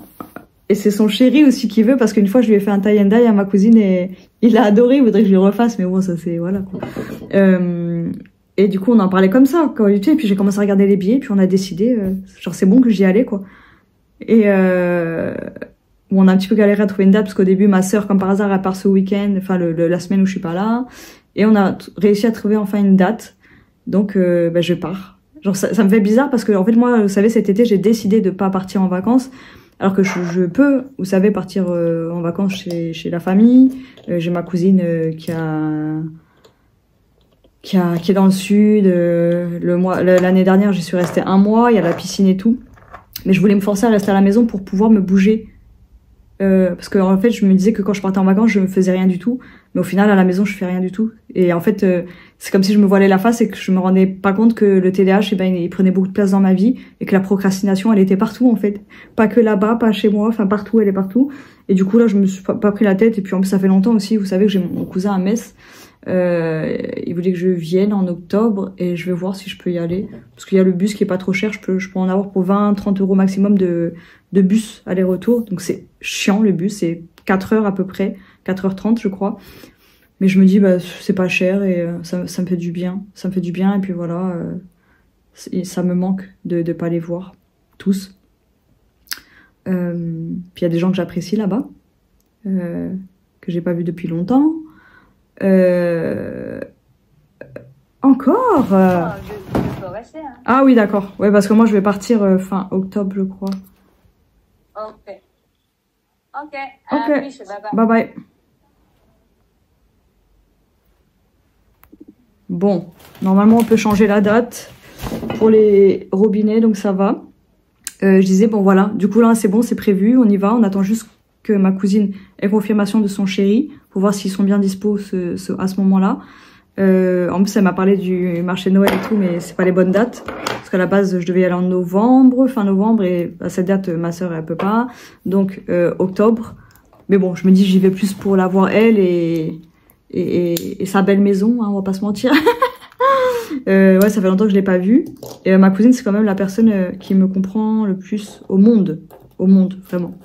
et c'est son chéri aussi qui veut, parce qu'une fois, je lui ai fait un tie and dye à ma cousine et il a adoré, il voudrait que je lui refasse, mais bon, ça c'est, voilà, quoi. Et du coup, on en parlait comme ça, quand et puis j'ai commencé à regarder les billets, puis on a décidé, genre, c'est bon que j'y allais, quoi. Et où on a un petit peu galéré à trouver une date, parce qu'au début, ma sœur, comme par hasard, elle part ce week-end, enfin la semaine où je suis pas là. Et on a réussi à trouver enfin une date. Donc, je pars. Genre, ça me fait bizarre parce que, en fait, moi, vous savez, cet été, j'ai décidé de pas partir en vacances. Alors que je peux, vous savez, partir en vacances chez la famille. J'ai ma cousine qui est dans le sud. L'année dernière, j'y suis restée 1 mois. Il y a la piscine et tout. Mais je voulais me forcer à rester à la maison pour pouvoir me bouger. Parce que en fait, je me disais que quand je partais en vacances, je me faisais rien du tout. Mais au final, à la maison, je fais rien du tout. Et en fait, c'est comme si je me voilais la face et que je me rendais pas compte que le TDAH, il prenait beaucoup de place dans ma vie et que la procrastination, elle était partout, en fait. Pas que là-bas, pas chez moi, enfin partout, elle est partout. Et du coup, là, je me suis pas pris la tête. Et puis, en plus, ça fait longtemps aussi. Vous savez que j'ai mon cousin à Metz. Il voulait que je vienne en octobre et je vais voir si je peux y aller. Parce qu'il y a le bus qui est pas trop cher. Je peux en avoir pour 20-30 € maximum de bus aller-retour. Donc c'est chiant le bus, c'est 4 heures à peu près, 4h30 je crois. Mais je me dis c'est pas cher et ça me fait du bien. Ça me fait du bien et puis voilà, ça me manque de pas les voir tous. Puis il y a des gens que j'apprécie là-bas, que j'ai pas vu depuis longtemps. Encore je peux rester, hein. Ah oui d'accord, ouais parce que moi je vais partir fin octobre je crois. Ok. Ok. Ok. Plus, bye bye. Bye bye. Bon, normalement on peut changer la date pour les robinets, donc ça va. Je disais, bon voilà, du coup là c'est bon, c'est prévu, on y va. On attend juste que ma cousine ait confirmation de son chéri pour voir s'ils sont bien dispo à ce moment-là. En plus elle m'a parlé du marché de Noël et tout, mais c'est pas les bonnes dates. Parce qu'à la base, je devais y aller en novembre, fin novembre, et à cette date, ma sœur, elle peut pas. Donc, octobre. Mais bon, je me dis, j'y vais plus pour la voir, elle, et sa belle maison, hein, on va pas se mentir. Ouais, ça fait longtemps que je l'ai pas vue. Et ma cousine, c'est quand même la personne qui me comprend le plus au monde. Au monde, vraiment.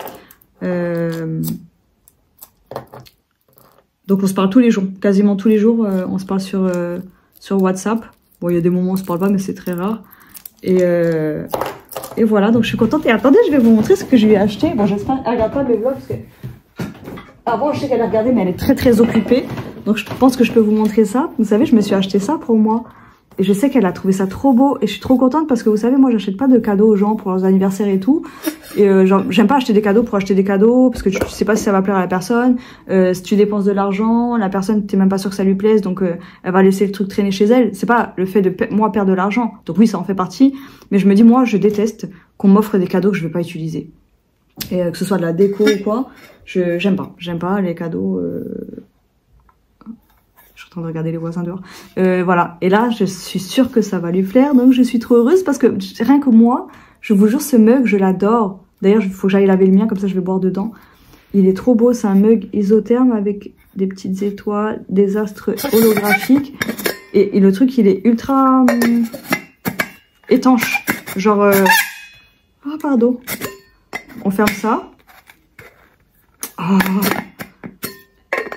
Donc, on se parle tous les jours. Quasiment tous les jours, on se parle sur WhatsApp. Bon, il y a des moments où on se parle pas, mais c'est très rare. Et voilà, donc je suis contente. Et attendez, je vais vous montrer ce que je lui ai acheté. Bon, j'espère qu'elle regarde pas mes vlogs parce que avant, je sais qu'elle a regardé, mais elle est très très occupée. Donc je pense que je peux vous montrer ça. Vous savez, je me suis acheté ça pour moi. Et je sais qu'elle a trouvé ça trop beau. Et je suis trop contente parce que vous savez, moi, j'achète pas de cadeaux aux gens pour leurs anniversaires et tout. Et j'aime pas acheter des cadeaux pour acheter des cadeaux parce que tu sais pas si ça va plaire à la personne. Si tu dépenses de l'argent, la personne, t'es même pas sûr que ça lui plaise, donc elle va laisser le truc traîner chez elle. C'est pas le fait de moi perdre de l'argent. Donc oui, ça en fait partie. Mais je me dis, moi, je déteste qu'on m'offre des cadeaux que je vais pas utiliser. Et que ce soit de la déco ou quoi, j'aime pas. J'aime pas les cadeaux. Je suis en train de regarder les voisins dehors. Voilà. Et là, je suis sûre que ça va lui plaire. Donc, je suis trop heureuse parce que rien que moi, je vous jure, ce mug, je l'adore. D'ailleurs, il faut que j'aille laver le mien, comme ça, je vais boire dedans. Il est trop beau. C'est un mug isotherme avec des petites étoiles, des astres holographiques. Et le truc, il est ultra étanche. Genre... Ah, pardon. On ferme ça. Oh.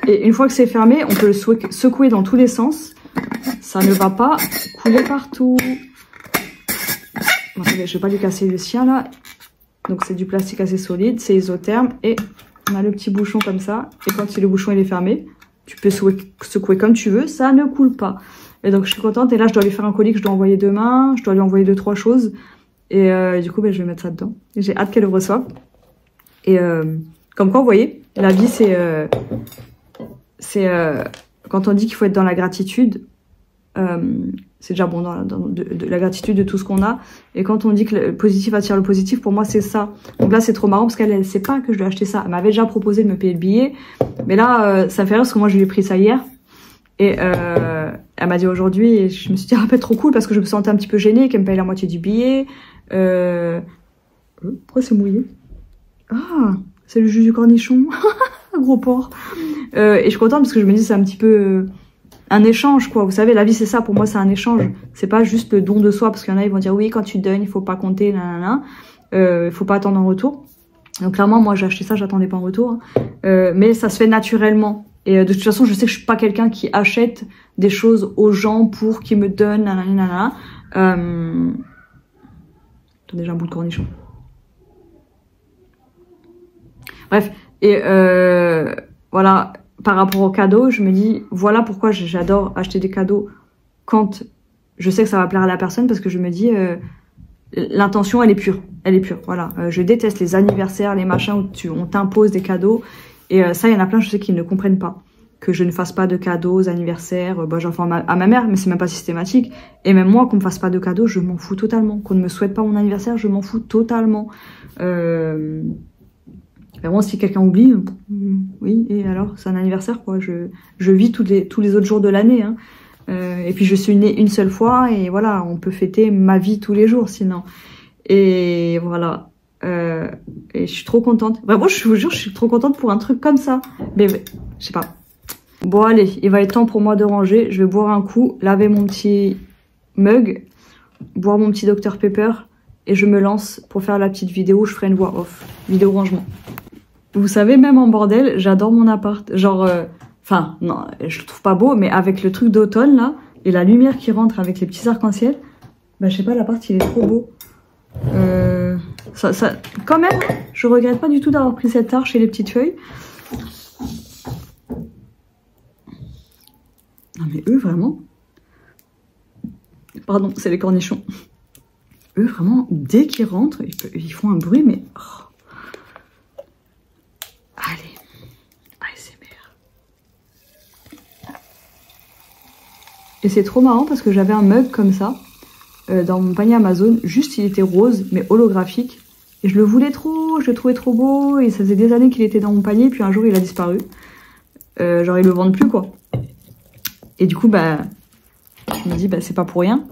Et une fois que c'est fermé, on peut le secouer dans tous les sens. Ça ne va pas couler partout. Bon, attendez, je vais pas lui casser le sien là. Donc c'est du plastique assez solide, c'est isotherme. Et on a le petit bouchon comme ça. Et quand le bouchon il est fermé, tu peux secouer comme tu veux, ça ne coule pas. Et donc je suis contente. Et là je dois lui faire un colis que je dois envoyer demain. Je dois lui envoyer 2-3 choses. Et du coup je vais mettre ça dedans. J'ai hâte qu'elle le reçoive. Et comme quoi vous voyez, la vie c'est quand on dit qu'il faut être dans la gratitude, c'est déjà bon de la gratitude de tout ce qu'on a. Et quand on dit que le positif attire le positif, pour moi c'est ça. Donc là c'est trop marrant parce qu'elle sait pas que je dois acheter ça. Elle m'avait déjà proposé de me payer le billet, mais là ça me fait rire parce que moi je lui ai pris ça hier. Et elle m'a dit aujourd'hui, et je me suis dit, ah, pas trop cool parce que je me sentais un petit peu gênée qu'elle me paye la moitié du billet. Pourquoi c'est mouillé? Ah, c'est le jus du cornichon. Un gros porc. Et je suis contente parce que je me dis c'est un petit peu un échange quoi. Vous savez, la vie c'est ça, pour moi c'est un échange. C'est pas juste le don de soi parce qu'il y en a ils vont dire oui quand tu donnes il faut pas compter, nanana. Il faut pas attendre en retour. Donc clairement moi j'ai acheté ça, j'attendais pas en retour. Hein. Mais ça se fait naturellement. Et de toute façon je sais que je suis pas quelqu'un qui achète des choses aux gens pour qu'ils me donnent, nanana. J'ai déjà un bout de cornichon. Bref, et voilà, par rapport aux cadeaux, je me dis, voilà pourquoi j'adore acheter des cadeaux quand je sais que ça va plaire à la personne, parce que je me dis, l'intention, elle est pure, voilà. Je déteste les anniversaires, les machins où on t'impose des cadeaux, et ça, il y en a plein, je sais qu'ils ne comprennent pas. Que je ne fasse pas de cadeaux aux anniversaires, j'en fais à ma mère, mais c'est même pas systématique. Et même moi, qu'on me fasse pas de cadeaux, je m'en fous totalement. Qu'on ne me souhaite pas mon anniversaire, je m'en fous totalement. Vraiment, si quelqu'un oublie, oui, et alors, c'est un anniversaire, quoi. Je vis tous les autres jours de l'année, hein. Et puis, je suis née une seule fois, et voilà, on peut fêter ma vie tous les jours, sinon. Et voilà. Et je suis trop contente. Vraiment, je vous jure, je suis trop contente pour un truc comme ça. Mais je sais pas. Bon allez, il va être temps pour moi de ranger. Je vais boire un coup, laver mon petit mug, boire mon petit Dr Pepper et je me lance pour faire la petite vidéo. Je ferai une voix off, vidéo rangement. Vous savez, même en bordel, j'adore mon appart. Genre, enfin, non, je le trouve pas beau, mais avec le truc d'automne là, et la lumière qui rentre avec les petits arcs-en-ciel, bah je sais pas, l'appart il est trop beau. Quand même, je regrette pas du tout d'avoir pris cette arche et les petites feuilles. Non mais eux vraiment, pardon, c'est les cornichons. Eux vraiment, dès qu'ils rentrent, ils font un bruit, mais oh. Allez, ASMR. Et c'est trop marrant parce que j'avais un mug comme ça dans mon panier Amazon, juste il était rose mais holographique et je le voulais trop, je le trouvais trop beau et ça faisait des années qu'il était dans mon panier puis un jour il a disparu. Genre ils le vendent plus quoi. Et du coup, bah, je me dis, bah, c'est pas pour rien.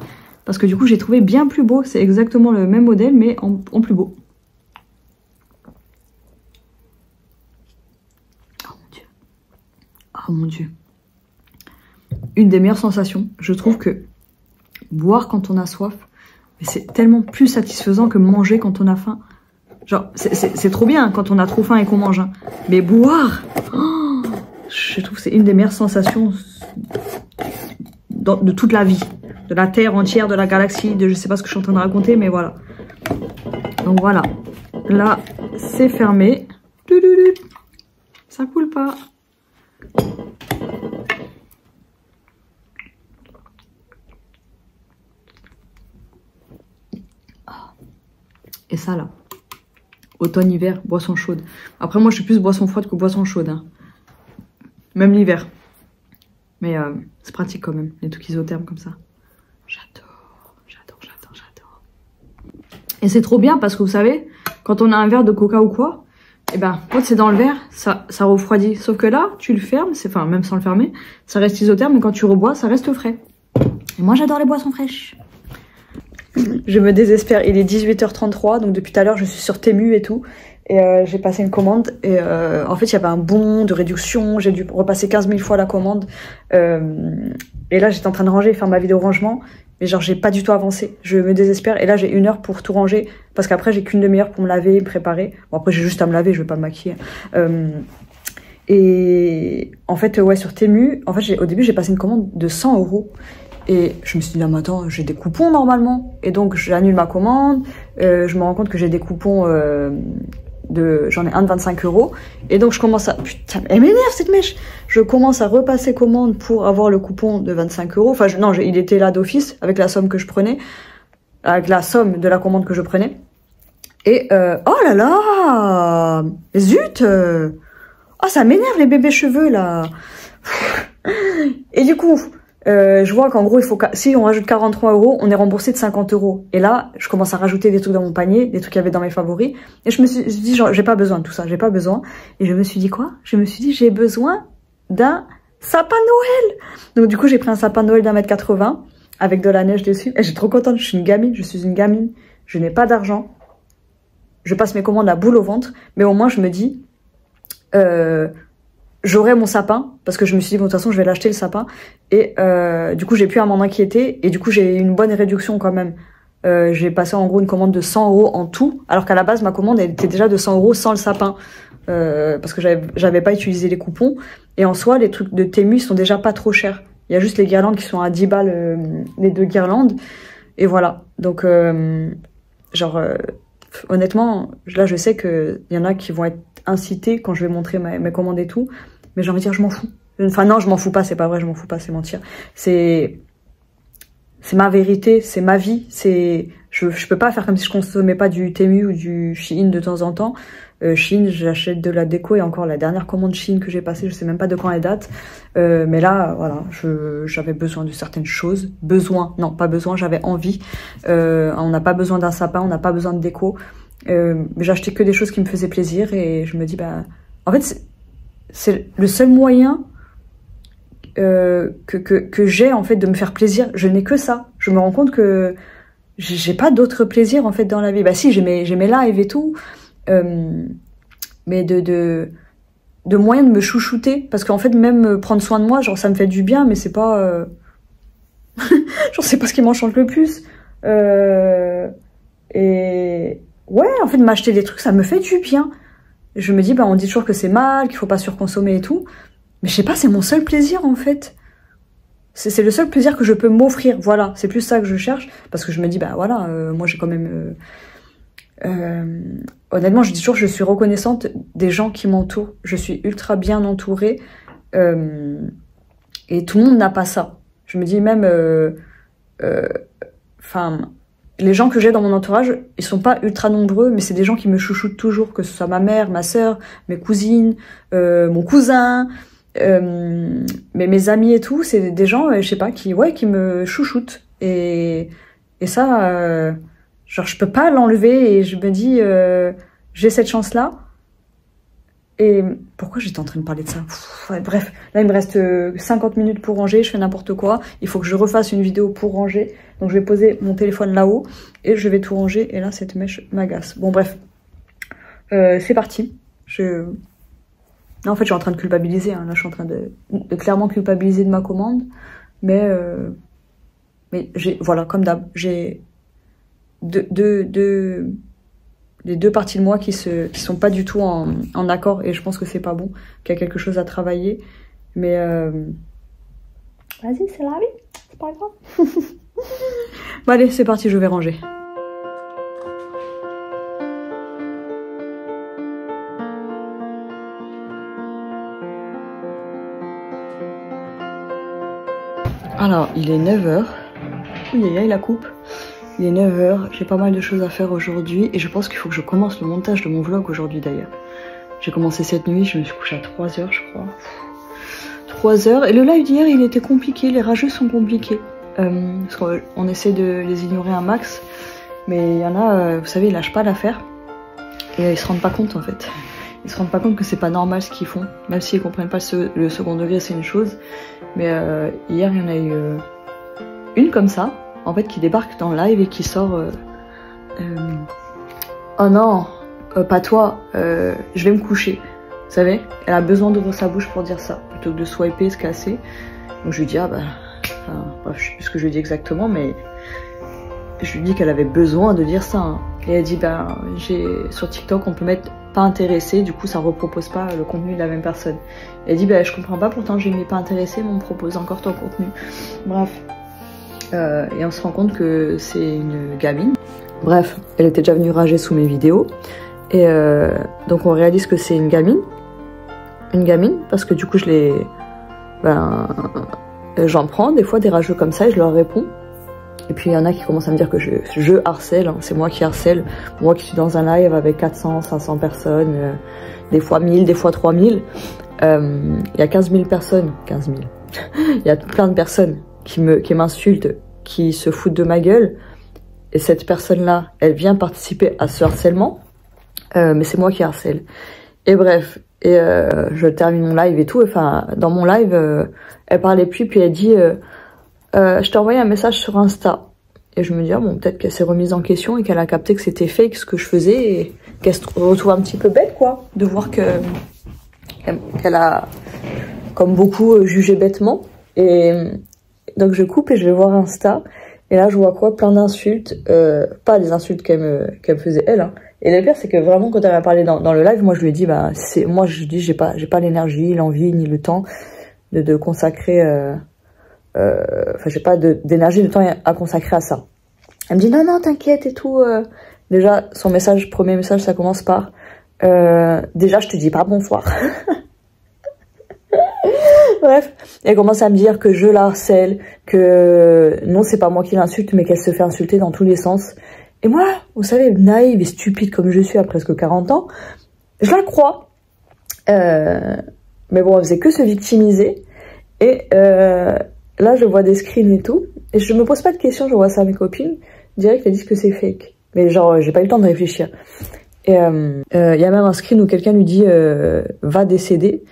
Parce que du coup, j'ai trouvé bien plus beau. C'est exactement le même modèle, mais en plus beau. Oh mon Dieu. Oh mon Dieu. Une des meilleures sensations. Je trouve que boire quand on a soif, c'est tellement plus satisfaisant que manger quand on a faim. Genre, c'est trop bien quand on a trop faim et qu'on mange. Hein. Mais boire, oh, je trouve que c'est une des meilleures sensations de toute la vie, de la Terre entière, de la galaxie, de je sais pas ce que je suis en train de raconter, mais voilà. Donc voilà, là c'est fermé, ça coule pas. Et ça là, automne-hiver, boisson chaude. Après moi je suis plus boisson froide que boisson chaude, hein. Même l'hiver. Mais c'est pratique quand même, les trucs isothermes comme ça. J'adore, j'adore, j'adore, j'adore. Et c'est trop bien parce que vous savez, quand on a un verre de coca ou quoi, et ben quand c'est dans le verre, ça refroidit. Sauf que là, tu le fermes, enfin même sans le fermer, ça reste isotherme, mais quand tu rebois, ça reste frais. Et moi j'adore les boissons fraîches. Je me désespère, il est 18h33, donc depuis tout à l'heure je suis sur Temu et tout. Et j'ai passé une commande et en fait il y avait un bon de réduction, j'ai dû repasser 15 000 fois la commande et là j'étais en train de ranger, faire ma vidéo rangement mais genre j'ai pas du tout avancé, je me désespère et là j'ai 1 heure pour tout ranger parce qu'après j'ai qu'une demi-heure pour me laver et me préparer. Bon après j'ai juste à me laver, je vais pas me maquiller et en fait ouais sur Temu, en fait au début j'ai passé une commande de 100 € et je me suis dit, non mais attends, j'ai des coupons normalement. Et donc j'annule ma commande, je me rends compte que j'ai des coupons j'en ai un de 25 €. Et donc je commence à... Putain, elle m'énerve cette mèche. Je commence à repasser commande pour avoir le coupon de 25 €. Enfin, non, il était là d'office avec la somme que je prenais. Avec la somme de la commande que je prenais. Et oh là là, zut, oh ça m'énerve les bébés cheveux là. Et du coup... je vois qu'en gros, si on rajoute 43 €, on est remboursé de 50 €. Et là, je commence à rajouter des trucs dans mon panier, des trucs qu'il y avait dans mes favoris. Et je me suis dit, genre, j'ai pas besoin de tout ça, j'ai pas besoin. Et je me suis dit quoi? Je me suis dit, j'ai besoin d'un sapin Noël. Donc du coup, j'ai pris un sapin Noël d'1,80 m avec de la neige dessus. Et j'ai trop contente, je suis une gamine, je n'ai pas d'argent. Je passe mes commandes à boule au ventre. Mais au moins, je me dis... j'aurai mon sapin, parce que je me suis dit, bon, de toute façon, je vais l'acheter le sapin. Et du coup, j'ai pu à m'en inquiéter. Et du coup, j'ai eu une bonne réduction quand même. J'ai passé en gros une commande de 100 € en tout, alors qu'à la base, ma commande, elle était déjà de 100 € sans le sapin. Parce que j'avais pas utilisé les coupons. Et en soi, les trucs de Temu sont déjà pas trop chers. Il y a juste les guirlandes qui sont à 10 balles, les 2 guirlandes. Et voilà. Donc, honnêtement, là, je sais qu'il y en a qui vont être inciter quand je vais montrer mes commandes et tout. Mais j'ai envie de dire, je m'en fous. Enfin non, je m'en fous pas, c'est pas vrai, je m'en fous pas, c'est mentir. C'est ma vérité, c'est ma vie. Je peux pas faire comme si je consommais pas du Temu ou du Shein de temps en temps. Shein, j'achète de la déco et encore la dernière commande Shein que j'ai passée, je sais même pas de quand elle date. Mais là, voilà, j'avais besoin de certaines choses. Besoin, non, pas besoin, j'avais envie. On n'a pas besoin d'un sapin, on n'a pas besoin de déco. J'ai acheté que des choses qui me faisaient plaisir et je me dis, bah, en fait, c'est le seul moyen que j'ai en fait de me faire plaisir. Je n'ai que ça. Je me rends compte que j'ai pas d'autre plaisir en fait dans la vie. Bah si, j'ai mes lives et tout. Mais de moyen de me chouchouter, parce qu'en fait même prendre soin de moi, genre ça me fait du bien, mais c'est pas genre c'est pas ce qui m'enchante le plus. Et ouais, en fait m'acheter des trucs ça me fait du bien. Je me dis bah on dit toujours que c'est mal, qu'il faut pas surconsommer et tout, mais je sais pas, c'est mon seul plaisir en fait. C'est le seul plaisir que je peux m'offrir, voilà, c'est plus ça que je cherche, parce que je me dis bah voilà, moi j'ai quand même honnêtement, je dis toujours que je suis reconnaissante des gens qui m'entourent. Je suis ultra bien entourée. Et tout le monde n'a pas ça. Je me dis même... les gens que j'ai dans mon entourage, ils sont pas ultra nombreux, mais c'est des gens qui me chouchoutent toujours, que ce soit ma mère, ma sœur, mes cousines, mon cousin, mes amis et tout. C'est des gens, je sais pas, qui me chouchoutent. Et ça... genre, je peux pas l'enlever et je me dis, j'ai cette chance-là. Et pourquoi j'étais en train de parler de ça? Ouais, bref, là, il me reste 50 minutes pour ranger, je fais n'importe quoi. Il faut que je refasse une vidéo pour ranger. Donc, je vais poser mon téléphone là-haut et je vais tout ranger. Et là, cette mèche m'agace. Bon, bref, c'est parti. Là, en fait, je suis en train de culpabiliser. Hein. Là, je suis en train de clairement culpabiliser de ma commande. Mais voilà, comme d'hab, j'ai... les deux parties de moi qui sont pas du tout en accord et je pense que c'est pas bon, qu'il y a quelque chose à travailler, mais vas-y, c'est la vie, c'est pas grave. Bon allez, c'est parti, je vais ranger. Alors, il est 9h. Oui, la coupe. Il est 9h, j'ai pas mal de choses à faire aujourd'hui et je pense qu'il faut que je commence le montage de mon vlog aujourd'hui d'ailleurs. J'ai commencé cette nuit, je me suis couchée à 3h je crois. 3h, et le live d'hier il était compliqué, les rageux sont compliqués. Parce qu'on essaie de les ignorer un max, mais il y en a, vous savez, ils lâchent pas l'affaire. Et ils se rendent pas compte en fait. Ils se rendent pas compte que c'est pas normal ce qu'ils font, même s'ils comprennent pas le second degré c'est une chose. Mais hier il y en a eu une comme ça. En fait, qui débarque dans le live et qui sort oh non, pas toi, je vais me coucher. Vous savez, elle a besoin d'ouvrir sa bouche pour dire ça, plutôt que de swiper, se casser. Donc je lui dis, ah bah, bref, je sais plus ce que je lui dis exactement, mais je lui dis qu'elle avait besoin de dire ça. Hein. Et elle dit, bah, sur TikTok, on peut mettre pas intéressé, du coup ça repropose pas le contenu de la même personne. Et elle dit, bah, je comprends pas, pourtant j'ai mis pas intéressé, mais on me propose encore ton contenu. Bref. Et on se rend compte que c'est une gamine. Bref, elle était déjà venue rager sous mes vidéos. Et donc on réalise que c'est une gamine. Une gamine, parce que du coup j'en prends des fois des rageux comme ça et je leur réponds. Et puis il y en a qui commencent à me dire que je harcèle, hein, c'est moi qui harcèle. Moi qui suis dans un live avec 400, 500 personnes, des fois 1000, des fois 3000. Il y a 15 000 personnes, 15 000. Il y a plein de personnes qui m'insultent, qui se foutent de ma gueule, et cette personne-là, elle vient participer à ce harcèlement, mais c'est moi qui harcèle. Et bref, je termine mon live et tout, enfin, dans mon live, elle parlait plus, puis elle dit, je t'ai envoyé un message sur Insta. Et je me dis, ah bon, peut-être qu'elle s'est remise en question et qu'elle a capté que c'était fake ce que je faisais, et qu'elle se retrouve un petit peu bête, quoi, de voir qu'elle a, comme beaucoup, jugé bêtement. Et donc je coupe et je vais voir Insta. Et là je vois quoi, plein d'insultes, pas des insultes qu'elle me faisait elle. Hein. Et le pire c'est que vraiment quand elle a parlé dans le live, moi je lui ai dit bah moi je dis j'ai pas l'énergie, l'envie ni le temps de consacrer, enfin j'ai pas d'énergie, de temps à consacrer à ça. Elle me dit non t'inquiète et tout. Déjà son premier message ça commence par Déjà, je te dis pas bonsoir. Bref, elle commence à me dire que je la harcèle, que non, c'est pas moi qui l'insulte, mais qu'elle se fait insulter dans tous les sens. Et moi, vous savez, naïve et stupide comme je suis à presque 40 ans, je la crois. Mais bon, elle faisait que se victimiser. Et là, je vois des screens et tout. Et je me pose pas de questions, je vois ça à mes copines. Direct, elles disent que c'est fake. Mais genre, j'ai pas eu le temps de réfléchir. Et y a même un screen où quelqu'un lui dit va décéder.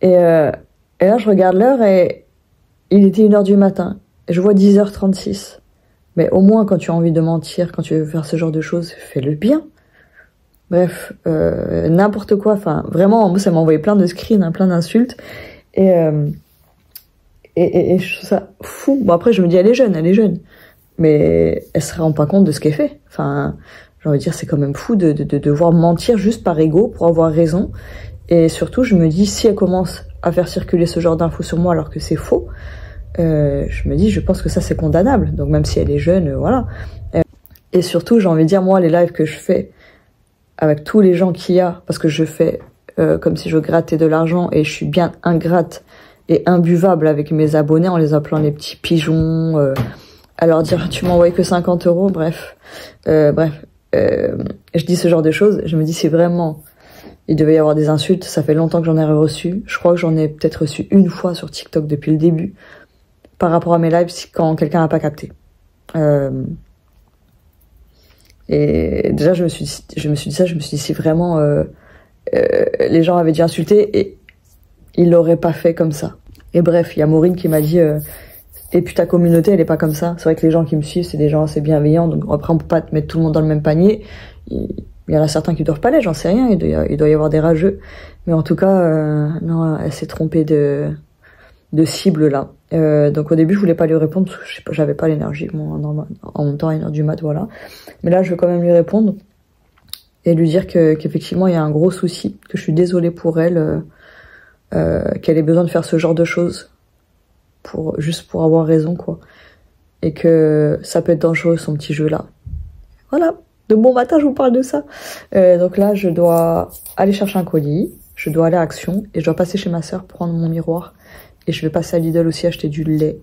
Et là, je regarde l'heure et il était 1h du matin. Et je vois 10h36. Mais au moins, quand tu as envie de mentir, quand tu veux faire ce genre de choses, fais-le bien. Bref, n'importe quoi. Enfin, vraiment, moi, ça m'a envoyé plein de screens, hein, plein d'insultes. Et je trouve ça fou. Bon, après, je me dis, elle est jeune. Mais elle se rend pas compte de ce qu'elle fait. Enfin, j'ai envie de dire, c'est quand même fou de devoir mentir juste par ego pour avoir raison. Et surtout, je me dis, si elle commence à faire circuler ce genre d'infos sur moi alors que c'est faux, je me dis, je pense que ça, c'est condamnable. Donc, même si elle est jeune, voilà. Et surtout, j'ai envie de dire, moi, les lives que je fais avec tous les gens qu'il y a, parce que je fais comme si je grattais de l'argent et je suis bien ingrate et imbuvable avec mes abonnés en les appelant les petits pigeons, à leur dire tu m'as envoyé que 50 €, bref. Je dis ce genre de choses, je me dis c'est vraiment, il devait y avoir des insultes, ça fait longtemps que j'en ai reçu, je crois que j'en ai peut-être reçu une fois sur TikTok depuis le début, par rapport à mes lives quand quelqu'un n'a pas capté. Et déjà je me suis dit si vraiment les gens avaient dû insulter et ils l'auraient pas fait comme ça. Et bref, il y a Maureen qui m'a dit et puis ta communauté elle est pas comme ça. C'est vrai que les gens qui me suivent c'est des gens assez bienveillants, donc après on peut pas mettre tout le monde dans le même panier. Il y en a certains qui doivent pas l'être, j'en sais rien, il doit y avoir des rageux, mais en tout cas non, elle s'est trompée de cible là. Donc au début je voulais pas lui répondre parce que j'avais pas l'énergie, bon, en même temps à 1h du mat, voilà. Mais là je veux quand même lui répondre et lui dire qu'effectivement il y a un gros souci, que je suis désolée pour elle, qu'elle ait besoin de faire ce genre de choses juste pour avoir raison, quoi, et que ça peut être dangereux son petit jeu là. Voilà, de bon matin je vous parle de ça. Donc là je dois aller chercher un colis, je dois aller à Action et je dois passer chez ma sœur prendre mon miroir. Et je vais passer à Lidl aussi acheter du lait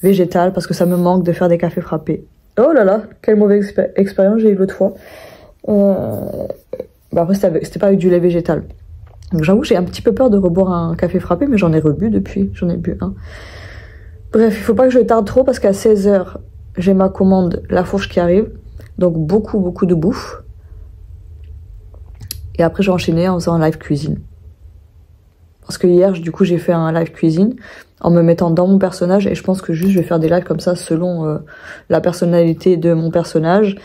végétal parce que ça me manque de faire des cafés frappés. Oh là là, quelle mauvaise expérience j'ai eu l'autre fois. Après c'était pas avec du lait végétal. Donc j'avoue j'ai un petit peu peur de reboire un café frappé, mais j'en ai rebu depuis, j'en ai bu un. Bref, il faut pas que je tarde trop parce qu'à 16h j'ai ma commande La Fourche qui arrive. Donc beaucoup de bouffe. Et après j'ai enchaîné en faisant un live cuisine. Parce que hier, du coup, j'ai fait un live cuisine en me mettant dans mon personnage et je pense que juste je vais faire des lives comme ça selon la personnalité de mon personnage.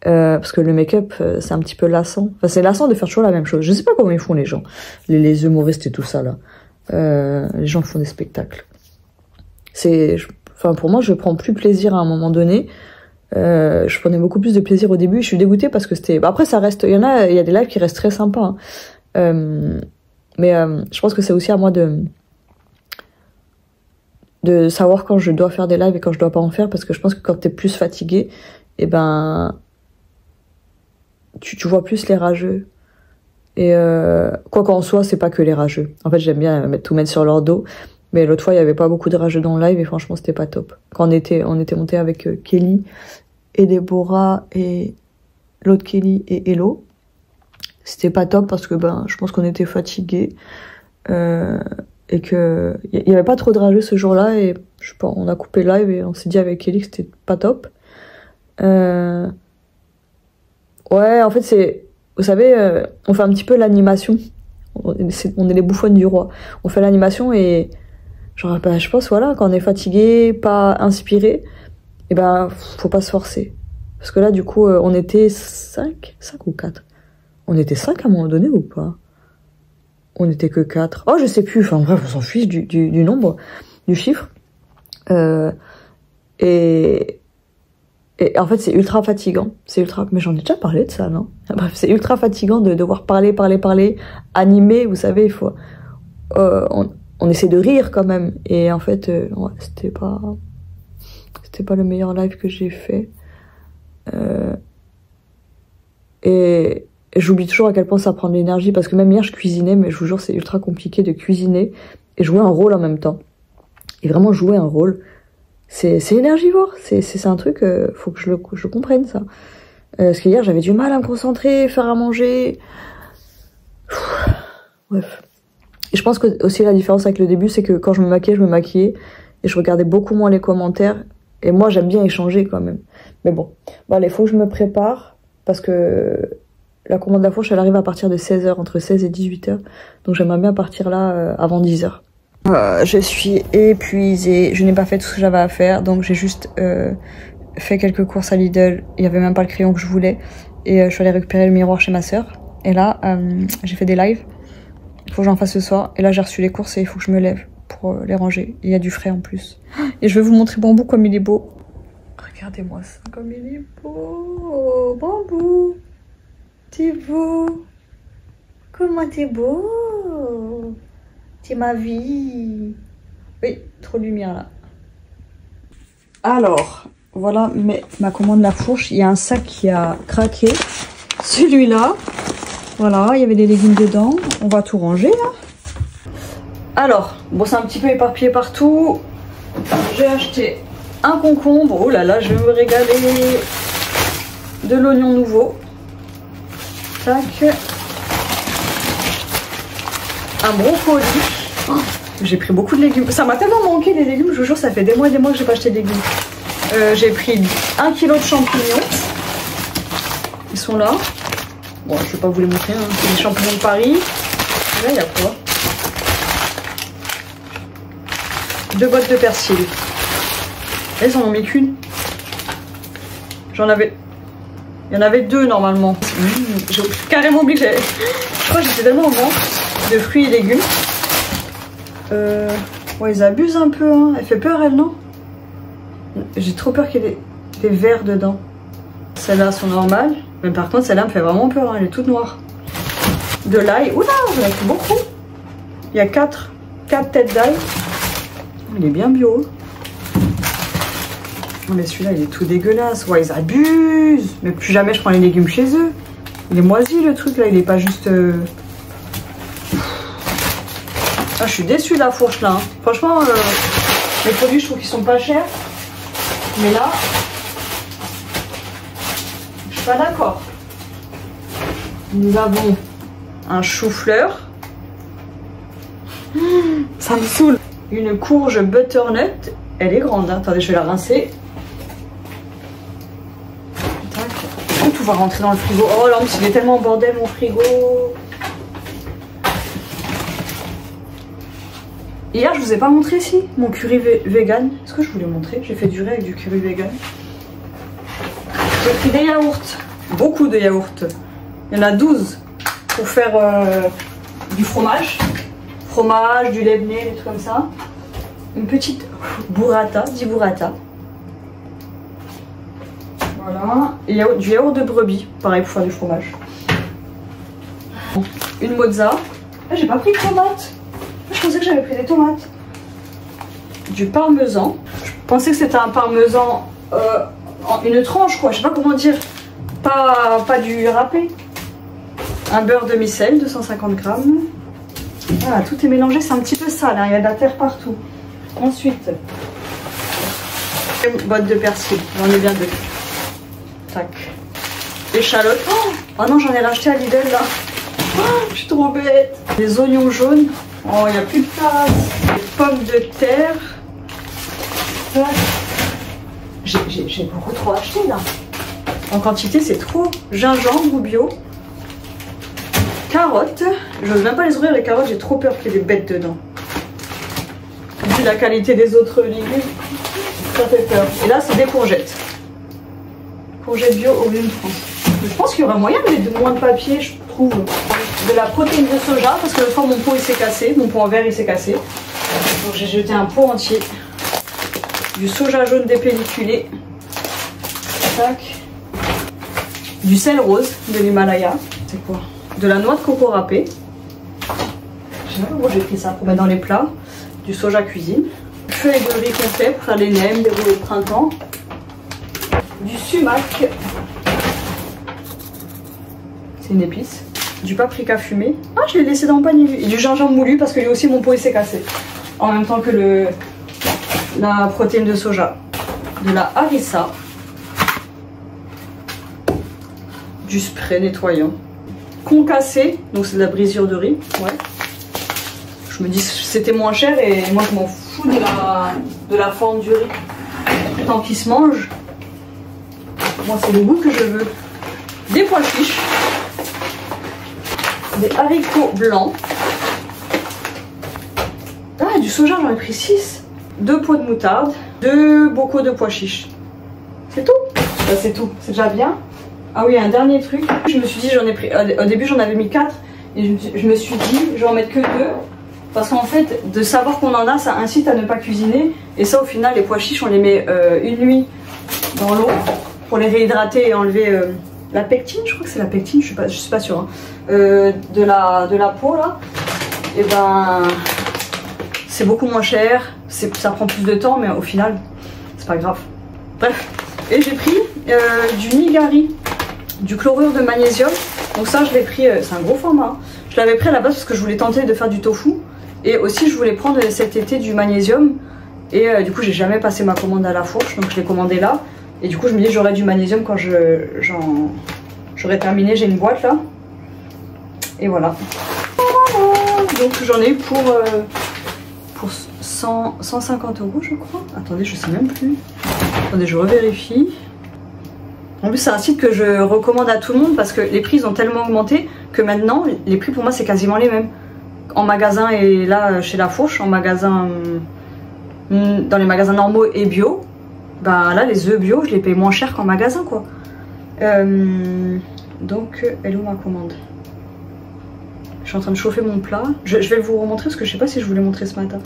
Parce que le make-up, c'est un petit peu lassant. Enfin, c'est lassant de faire toujours la même chose. Je sais pas comment ils font les gens, les humoristes et tout ça là. Les gens font des spectacles. Enfin, pour moi, je prends plus plaisir à un moment donné. Je prenais beaucoup plus de plaisir au début. Je suis dégoûtée parce que c'était. Après, ça reste. Il y a des lives qui restent très sympas. Hein. Mais je pense que c'est aussi à moi de savoir quand je dois faire des lives et quand je dois pas en faire, parce que je pense que quand t'es plus fatigué, et ben tu vois plus les rageux. Et quoi qu'en soit, c'est pas que les rageux. En fait, j'aime bien tout mettre sur leur dos. Mais l'autre fois, il y avait pas beaucoup de rageux dans le live et franchement, c'était pas top. Quand on était monté avec Kelly et Déborah et l'autre Kelly et Hello. C'était pas top parce que je pense qu'on était fatigués et que il y avait pas trop de rageux ce jour-là et je sais pas, on a coupé live et on s'est dit avec Kelly que c'était pas top. Ouais, en fait c'est, vous savez, on fait un petit peu l'animation. On est les bouffonnes du roi. On fait l'animation et genre je pense voilà, quand on est fatigué, pas inspiré, et faut pas se forcer. Parce que là du coup on était 5 ou 4. On était 5 à un moment donné ou pas? On était que 4. Oh, je sais plus. Enfin bref, on s'en fiche du nombre, du chiffre. Et en fait, c'est ultra fatigant. Mais j'en ai déjà parlé de ça, non? Bref, c'est ultra fatigant de devoir parler, animer. Vous savez, il faut. On essaie de rire quand même. Et en fait, ouais, c'était pas le meilleur live que j'ai fait. Et Et j'oublie toujours à quel point ça prend de l'énergie, parce que même hier je cuisinais, mais je vous jure c'est ultra compliqué de cuisiner et jouer un rôle en même temps. Et vraiment jouer un rôle, c'est énergivore, c'est un truc, faut que je comprenne ça. Parce qu'hier j'avais du mal à me concentrer, faire à manger. Bref. Et je pense que aussi la différence avec le début, c'est que quand je me maquillais et je regardais beaucoup moins les commentaires. Et moi j'aime bien échanger quand même. Mais bon, allez, il faut que je me prépare, parce que la commande de la fourche, elle arrive à partir de 16h, entre 16 et 18h. Donc j'aimerais bien partir là avant 10h. Je suis épuisée, je n'ai pas fait tout ce que j'avais à faire, donc j'ai juste fait quelques courses à Lidl. Il n'y avait même pas le crayon que je voulais. Et je suis allée récupérer le miroir chez ma soeur. Et là, j'ai fait des lives. Il faut que j'en fasse ce soir. Et là, j'ai reçu les courses et il faut que je me lève pour les ranger. Il y a du frais en plus. Et je vais vous montrer Bambou comme il est beau. Regardez-moi ça, comme il est beau. Bambou. T'es beau. Comment t'es beau. T'es ma vie. Oui, trop de lumière là. Alors, voilà ma commande de la fourche. Il y a un sac qui a craqué. Celui-là. Voilà, il y avait des légumes dedans. On va tout ranger là. Alors, bon, c'est un petit peu éparpillé partout. J'ai acheté un concombre. Oh là là, je vais me régaler. De l'oignon nouveau. Tac. Un brocoli. Oh, j'ai pris beaucoup de légumes. Ça m'a tellement manqué les légumes. Je vous jure, ça fait des mois que j'ai pas acheté de légumes. J'ai pris 1 kg de champignons. Ils sont là. Bon, je vais pas vous les montrer. Hein. C'est des champignons de Paris. Et là, il y a quoi? 2 bottes de persil. Là, ils en ont mis qu'une. J'en avais... Il y en avait 2 normalement. J'ai carrément oublié que j'avais... Je crois que j'étais tellement en manque de fruits et légumes. Ouais, ils abusent un peu. Hein. Elle fait peur, elle, non? J'ai trop peur qu'il y ait des vers dedans. Celles-là sont normales. Mais par contre, celle-là me fait vraiment peur. Hein. Elle est toute noire. De l'ail. Oula, j'en ai fait beaucoup. Il y a 4 têtes d'ail. Il est bien bio. Oh, mais celui-là, il est tout dégueulasse. Ouais, ils abusent. Mais plus jamais je prends les légumes chez eux. Il est moisi, le truc, là. Il est pas juste... Ah, je suis déçue de la fourche, là. Hein. Franchement, les produits, je trouve qu'ils sont pas chers. Mais là... Je suis pas d'accord. Nous avons un chou-fleur. Ça me saoule. Une courge butternut. Elle est grande. Hein. Attendez, je vais la rincer. Tac. Tout va rentrer dans le frigo. Oh là, il est tellement en bordel, mon frigo. Hier, je vous ai pas montré, si, mon curry vegan. Est-ce que je vous l'ai montré? J'ai fait du riz avec du curry vegan. J'ai pris des yaourts. Beaucoup de yaourts. Il y en a 12 pour faire du fromage. Fromage, du lait de nez, des trucs comme ça. Une petite burrata, 10 burrata. Voilà. Et du yaourt de brebis, pareil pour faire du fromage. Une mozza. Ah, j'ai pas pris de tomates. Je pensais que j'avais pris des tomates. Du parmesan. Je pensais que c'était un parmesan en une tranche, quoi. Je sais pas comment dire. Pas du râpé. Un beurre demi-sel, 250 grammes. Voilà, tout est mélangé, c'est un petit peu sale, hein. Il y a de la terre partout. Ensuite, une botte de persil, j'en ai bien 2. Tac. Échalotes. Oh non, j'en ai racheté à Lidl là. Oh, je suis trop bête. Des oignons jaunes. Oh, il n'y a plus de place. Des pommes de terre. J'ai beaucoup trop acheté là. En quantité, c'est trop. Gingembre bio. Carottes. Je n'ose même pas les ouvrir les carottes, j'ai trop peur qu'il y ait des bêtes dedans. Vu la qualité des autres légumes, ça fait peur. Et là, c'est des courgettes. Courgettes bio au de France. Je pense qu'il y aura moyen de mettre moins de papier, je trouve. De la protéine de soja, parce que l'autre fois mon pot il s'est cassé, mon pot en verre il s'est cassé. Donc j'ai jeté un pot entier. Du soja jaune dépelliculé. Tac. Du sel rose de l'Himalaya. C'est quoi? De la noix de coco râpée. Je sais pas pourquoi j'ai pris ça pour mettre dans les plats. Du soja cuisine. Feuilles de riz complet pour faire des nems, des rouleaux de printemps. Du sumac. c'est une épice. Du paprika fumé. Ah, je l'ai laissé dans le panier. Et du gingembre moulu parce que lui aussi mon pot il s'est cassé. En même temps que la protéine de soja. De la harissa. Du spray nettoyant. Concassé, donc c'est de la brisure de riz. Ouais. Je me dis c'était moins cher et moi je m'en fous de la forme du riz. Tant qu'il se mange, moi c'est le goût que je veux. Des pois chiches. Des haricots blancs. Ah, du soja, j'en ai pris 6. 2 pots de moutarde. 2 bocaux de pois chiches. C'est tout. C'est tout, c'est déjà bien. Ah oui, un dernier truc. Je me suis dit, j'en ai pris. Au début, j'en avais mis 4. Et je me suis dit, je vais en mettre que 2. Parce qu'en fait, de savoir qu'on en a, ça incite à ne pas cuisiner. Et ça, au final, les pois chiches, on les met une nuit dans l'eau pour les réhydrater et enlever la pectine. Je crois que c'est la pectine, je suis pas sûre. Hein. De la peau, là. Et ben, c'est beaucoup moins cher. Ça prend plus de temps, mais au final, c'est pas grave. Bref. Et j'ai pris du Nigari, du chlorure de magnésium. Donc ça, je l'ai pris, c'est un gros format. Hein. Je l'avais pris à la base parce que je voulais tenter de faire du tofu. Et aussi, je voulais prendre cet été du magnésium. Et du coup, j'ai jamais passé ma commande à la fourche. Donc, je l'ai commandé là. Et du coup, je me dis, j'aurai du magnésium quand j'aurai terminé. J'ai une boîte là. Et voilà. Donc, j'en ai eu pour 150 €, je crois. Attendez, je sais même plus. Attendez, je revérifie. En plus, c'est un site que je recommande à tout le monde parce que les prix ils ont tellement augmenté que maintenant, les prix pour moi, c'est quasiment les mêmes. En magasin et là, chez La Fourche, en magasin, dans les magasins normaux et bio, bah là, les œufs bio, je les paye moins cher qu'en magasin, quoi. Donc, elle est où ma commande? Je suis en train de chauffer mon plat. Je vais vous remontrer parce que je sais pas si je vous l'ai montré ce matin.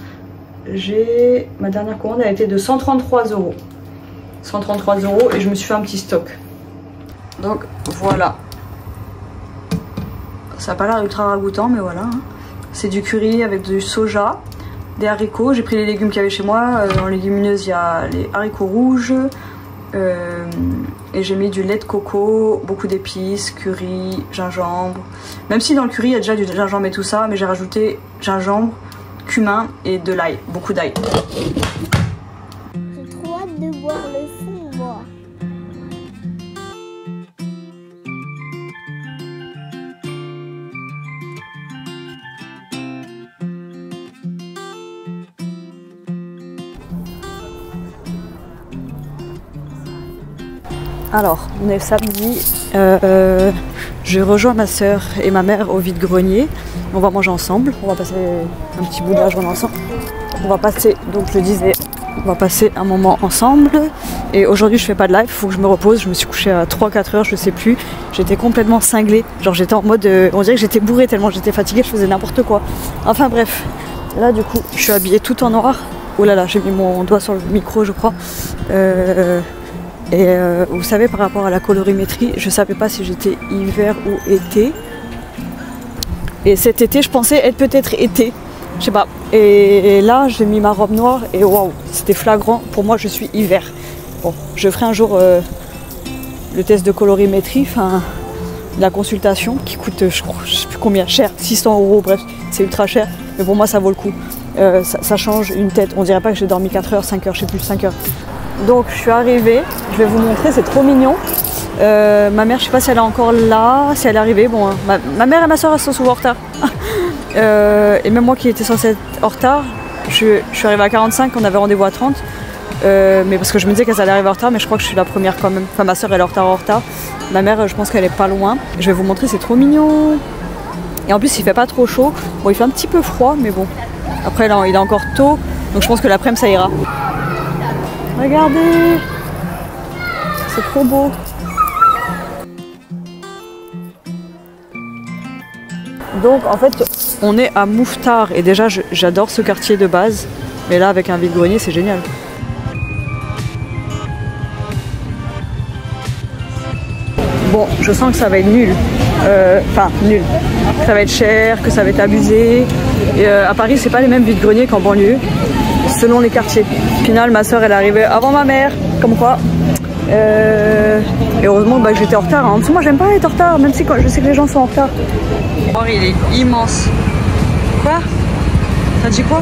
Ma dernière commande a été de 133 €. 133 € et je me suis fait un petit stock. Donc voilà. Ça n'a pas l'air ultra ragoûtant, mais voilà. Hein. C'est du curry avec du soja, des haricots. J'ai pris les légumes qu'il y avait chez moi. En légumineuse, il y a les haricots rouges. Et j'ai mis du lait de coco, beaucoup d'épices, curry, gingembre. Même si dans le curry, il y a déjà du gingembre et tout ça, mais j'ai rajouté gingembre, cumin et de l'ail. Beaucoup d'ail. J'ai trop hâte de voir le fond, moi. Alors, on est samedi. Je rejoins ma soeur et ma mère au vide-grenier. On va manger ensemble. On va passer un petit bout de la journée ensemble. On va passer, donc je le disais, on va passer un moment ensemble. Et aujourd'hui, je fais pas de live, il faut que je me repose. Je me suis couchée à 3-4 heures, je sais plus. J'étais complètement cinglée. Genre, j'étais en mode. On dirait que j'étais bourrée tellement j'étais fatiguée, je faisais n'importe quoi. Enfin, bref. Là, du coup, je suis habillée tout en noir. Oh là là, j'ai mis mon doigt sur le micro, je crois. Vous savez, par rapport à la colorimétrie, je savais pas si j'étais hiver ou été. Et cet été, je pensais être peut-être été. Je sais pas. Et là, j'ai mis ma robe noire et waouh, c'était flagrant. Pour moi, je suis hiver. Bon, je ferai un jour le test de colorimétrie, enfin, la consultation qui coûte, je sais plus combien, cher, 600 €, bref, c'est ultra cher. Mais pour moi, ça vaut le coup. Ça change une tête. On dirait pas que j'ai dormi 4 heures, 5 heures, je sais plus, 5 heures. Donc je suis arrivée, je vais vous montrer, c'est trop mignon. Ma mère, je sais pas si elle est encore là, si elle est arrivée. Bon, ma mère et ma soeur, elles sont souvent en retard. Et même moi qui étais censée être en retard, je suis arrivée à 45, on avait rendez-vous à 30. Mais parce que je me disais qu'elle allait arriver en retard, mais je crois que je suis la première quand même. Enfin, ma soeur, elle est en retard. Ma mère, je pense qu'elle est pas loin. Je vais vous montrer, c'est trop mignon. Et en plus, il fait pas trop chaud. Bon, il fait un petit peu froid, mais bon. Après, là, il est encore tôt, donc je pense que l'après-midi, ça ira. Regardez, c'est trop beau. Donc en fait on est à Mouffetard et déjà j'adore ce quartier de base, mais là avec un vide-grenier c'est génial. Bon, je sens que ça va être nul. Enfin nul. Que ça va être cher, que ça va être abusé. Et à Paris c'est pas les mêmes vide-greniers qu'en banlieue. Selon les quartiers. Au final, ma soeur elle est arrivée avant ma mère, comme quoi. Et heureusement que j'étais en retard. En dessous, moi j'aime pas être en retard, même si je sais que les gens sont en retard. Oh, il est immense. Quoi? T'as dit quoi?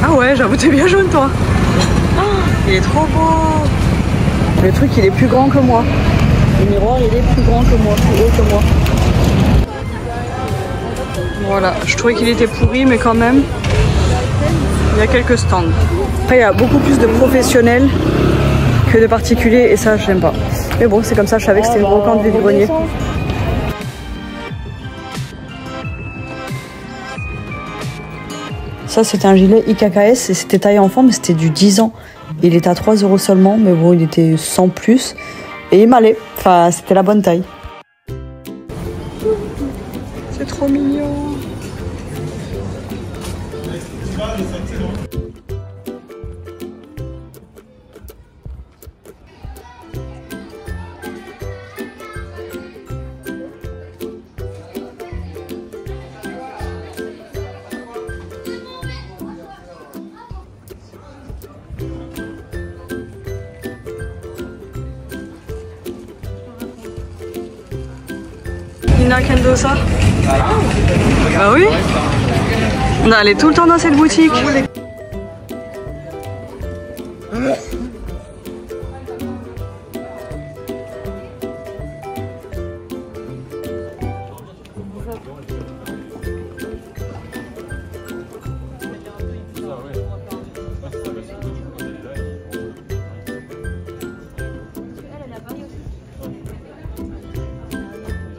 Ah ouais, j'avoue, t'es bien jaune toi. Oh, il est trop beau. Le truc, il est plus grand que moi. Le miroir, il est plus grand que moi, plus haut que moi. Voilà, je trouvais qu'il était pourri, mais quand même, il y a quelques stands. Après, il y a beaucoup plus de professionnels que de particuliers, et ça, j'aime pas. Mais bon, c'est comme ça, je savais que c'était une brocante du grenier. Ça, c'était un gilet IKKS et c'était taille enfant, mais c'était du 10 ans. Il était à 3 € seulement, mais bon, il était sans plus. Et il m'allait. Enfin, c'était la bonne taille. C'est trop mignon. Nina Kendosa. Ah oui? On allait tout le temps dans cette boutique.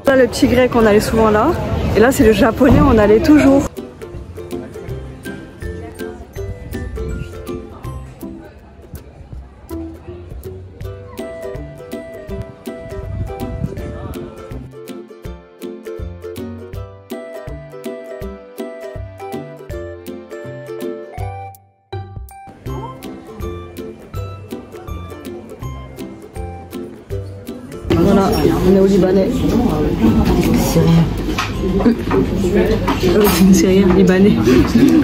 Là, le petit grec, on allait souvent là. Et là, c'est le japonais, on allait toujours. Voilà, on est au Libanais. Syrien, Libanais.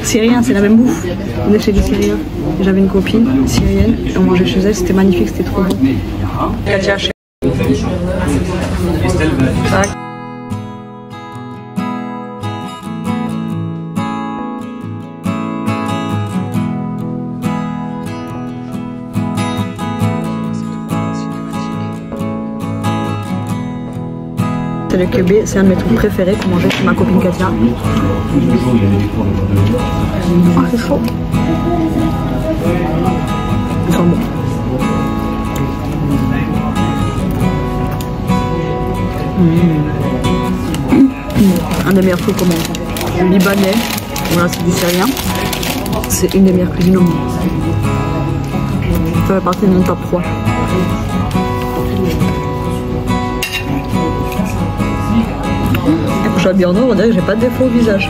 Syrien, c'est la même bouffe. On est chez les Syriens. J'avais une copine syrienne, et on mangeait chez elle, c'était magnifique, c'était trop bon. Katia, chez tac. C'est le kebé, c'est un de mes trucs préférés pour manger chez ma copine Katia. Ah, c'est chaud. Ils sont bons. Un des meilleurs trucs au monde. Le libanais, voilà, c'est du syrien. C'est une des meilleures cuisines au monde. Ça fait partie de mon top 3. Je suis habillée en or, on dirait que j'ai pas de défaut au visage.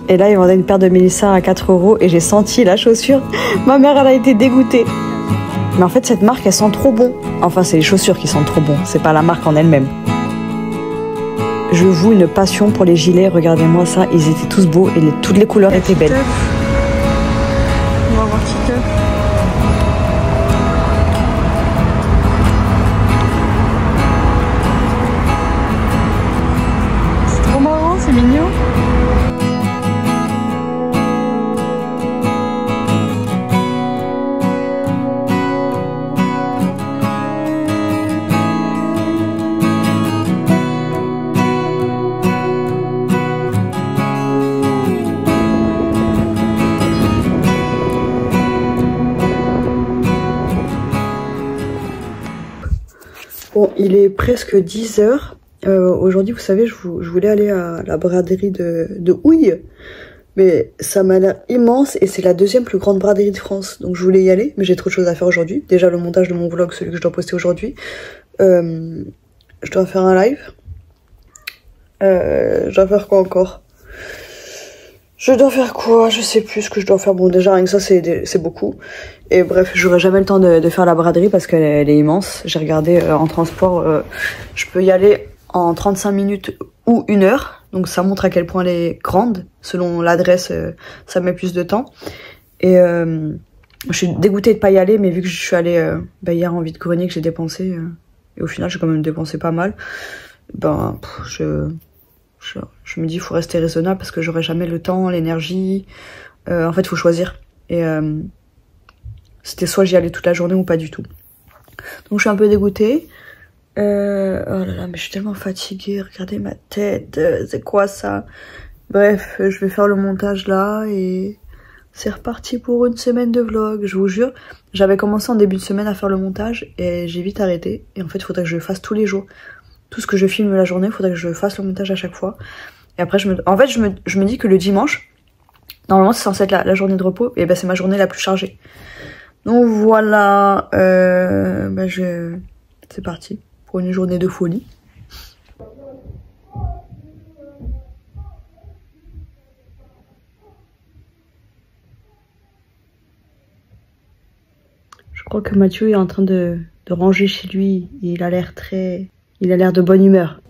Et là, ils vendaient une paire de Mélissa à 4 € et j'ai senti la chaussure. Ma mère, elle a été dégoûtée. Mais en fait, cette marque, elle sent trop bon. Enfin, c'est les chaussures qui sentent trop bon, c'est pas la marque en elle-même. Je voue une passion pour les gilets, regardez-moi ça, ils étaient tous beaux et toutes les couleurs étaient belles. On va voir Titeuf. C'est trop marrant, c'est mignon. Bon, il est presque 10 h. Aujourd'hui, vous savez, je voulais aller à la braderie de Houille. Mais ça m'a l'air immense et c'est la deuxième plus grande braderie de France. Donc je voulais y aller, mais j'ai trop de choses à faire aujourd'hui. Déjà le montage de mon vlog, celui que je dois poster aujourd'hui. Je dois faire un live. Je dois faire quoi encore? Je dois faire quoi? Je sais plus ce que je dois faire. Bon, déjà rien que ça, c'est beaucoup. Et bref, j'aurai jamais le temps de faire la braderie parce qu'elle est immense. J'ai regardé en transport, je peux y aller en 35 minutes ou 1 heure. Donc ça montre à quel point elle est grande. Selon l'adresse, ça met plus de temps. Et je suis dégoûtée de pas y aller, mais vu que je suis allée hier en vide-grenier, que j'ai dépensé, et au final j'ai quand même dépensé pas mal, ben je me dis il faut rester raisonnable parce que j'aurai jamais le temps, l'énergie. En fait, il faut choisir. Et c'était soit j'y allais toute la journée ou pas du tout. Donc je suis un peu dégoûtée. Oh là là, mais je suis tellement fatiguée. Regardez ma tête. C'est quoi ça? Bref, je vais faire le montage là et c'est reparti pour une semaine de vlog. Je vous jure, j'avais commencé en début de semaine à faire le montage et j'ai vite arrêté. Et en fait, il faudrait que je le fasse tous les jours. Tout ce que je filme la journée, il faudrait que je fasse le montage à chaque fois. Et après, je me dis que le dimanche, normalement, c'est censé être la journée de repos. Et ben, c'est ma journée la plus chargée. Donc voilà, c'est parti pour une journée de folie. Je crois que Mathieu est en train de ranger chez lui. Il a l'air de bonne humeur.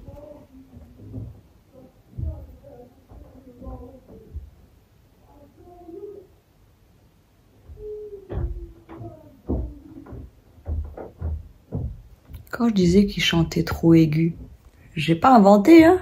Quand je disais qu'il chantait trop aigu, j'ai pas inventé, hein.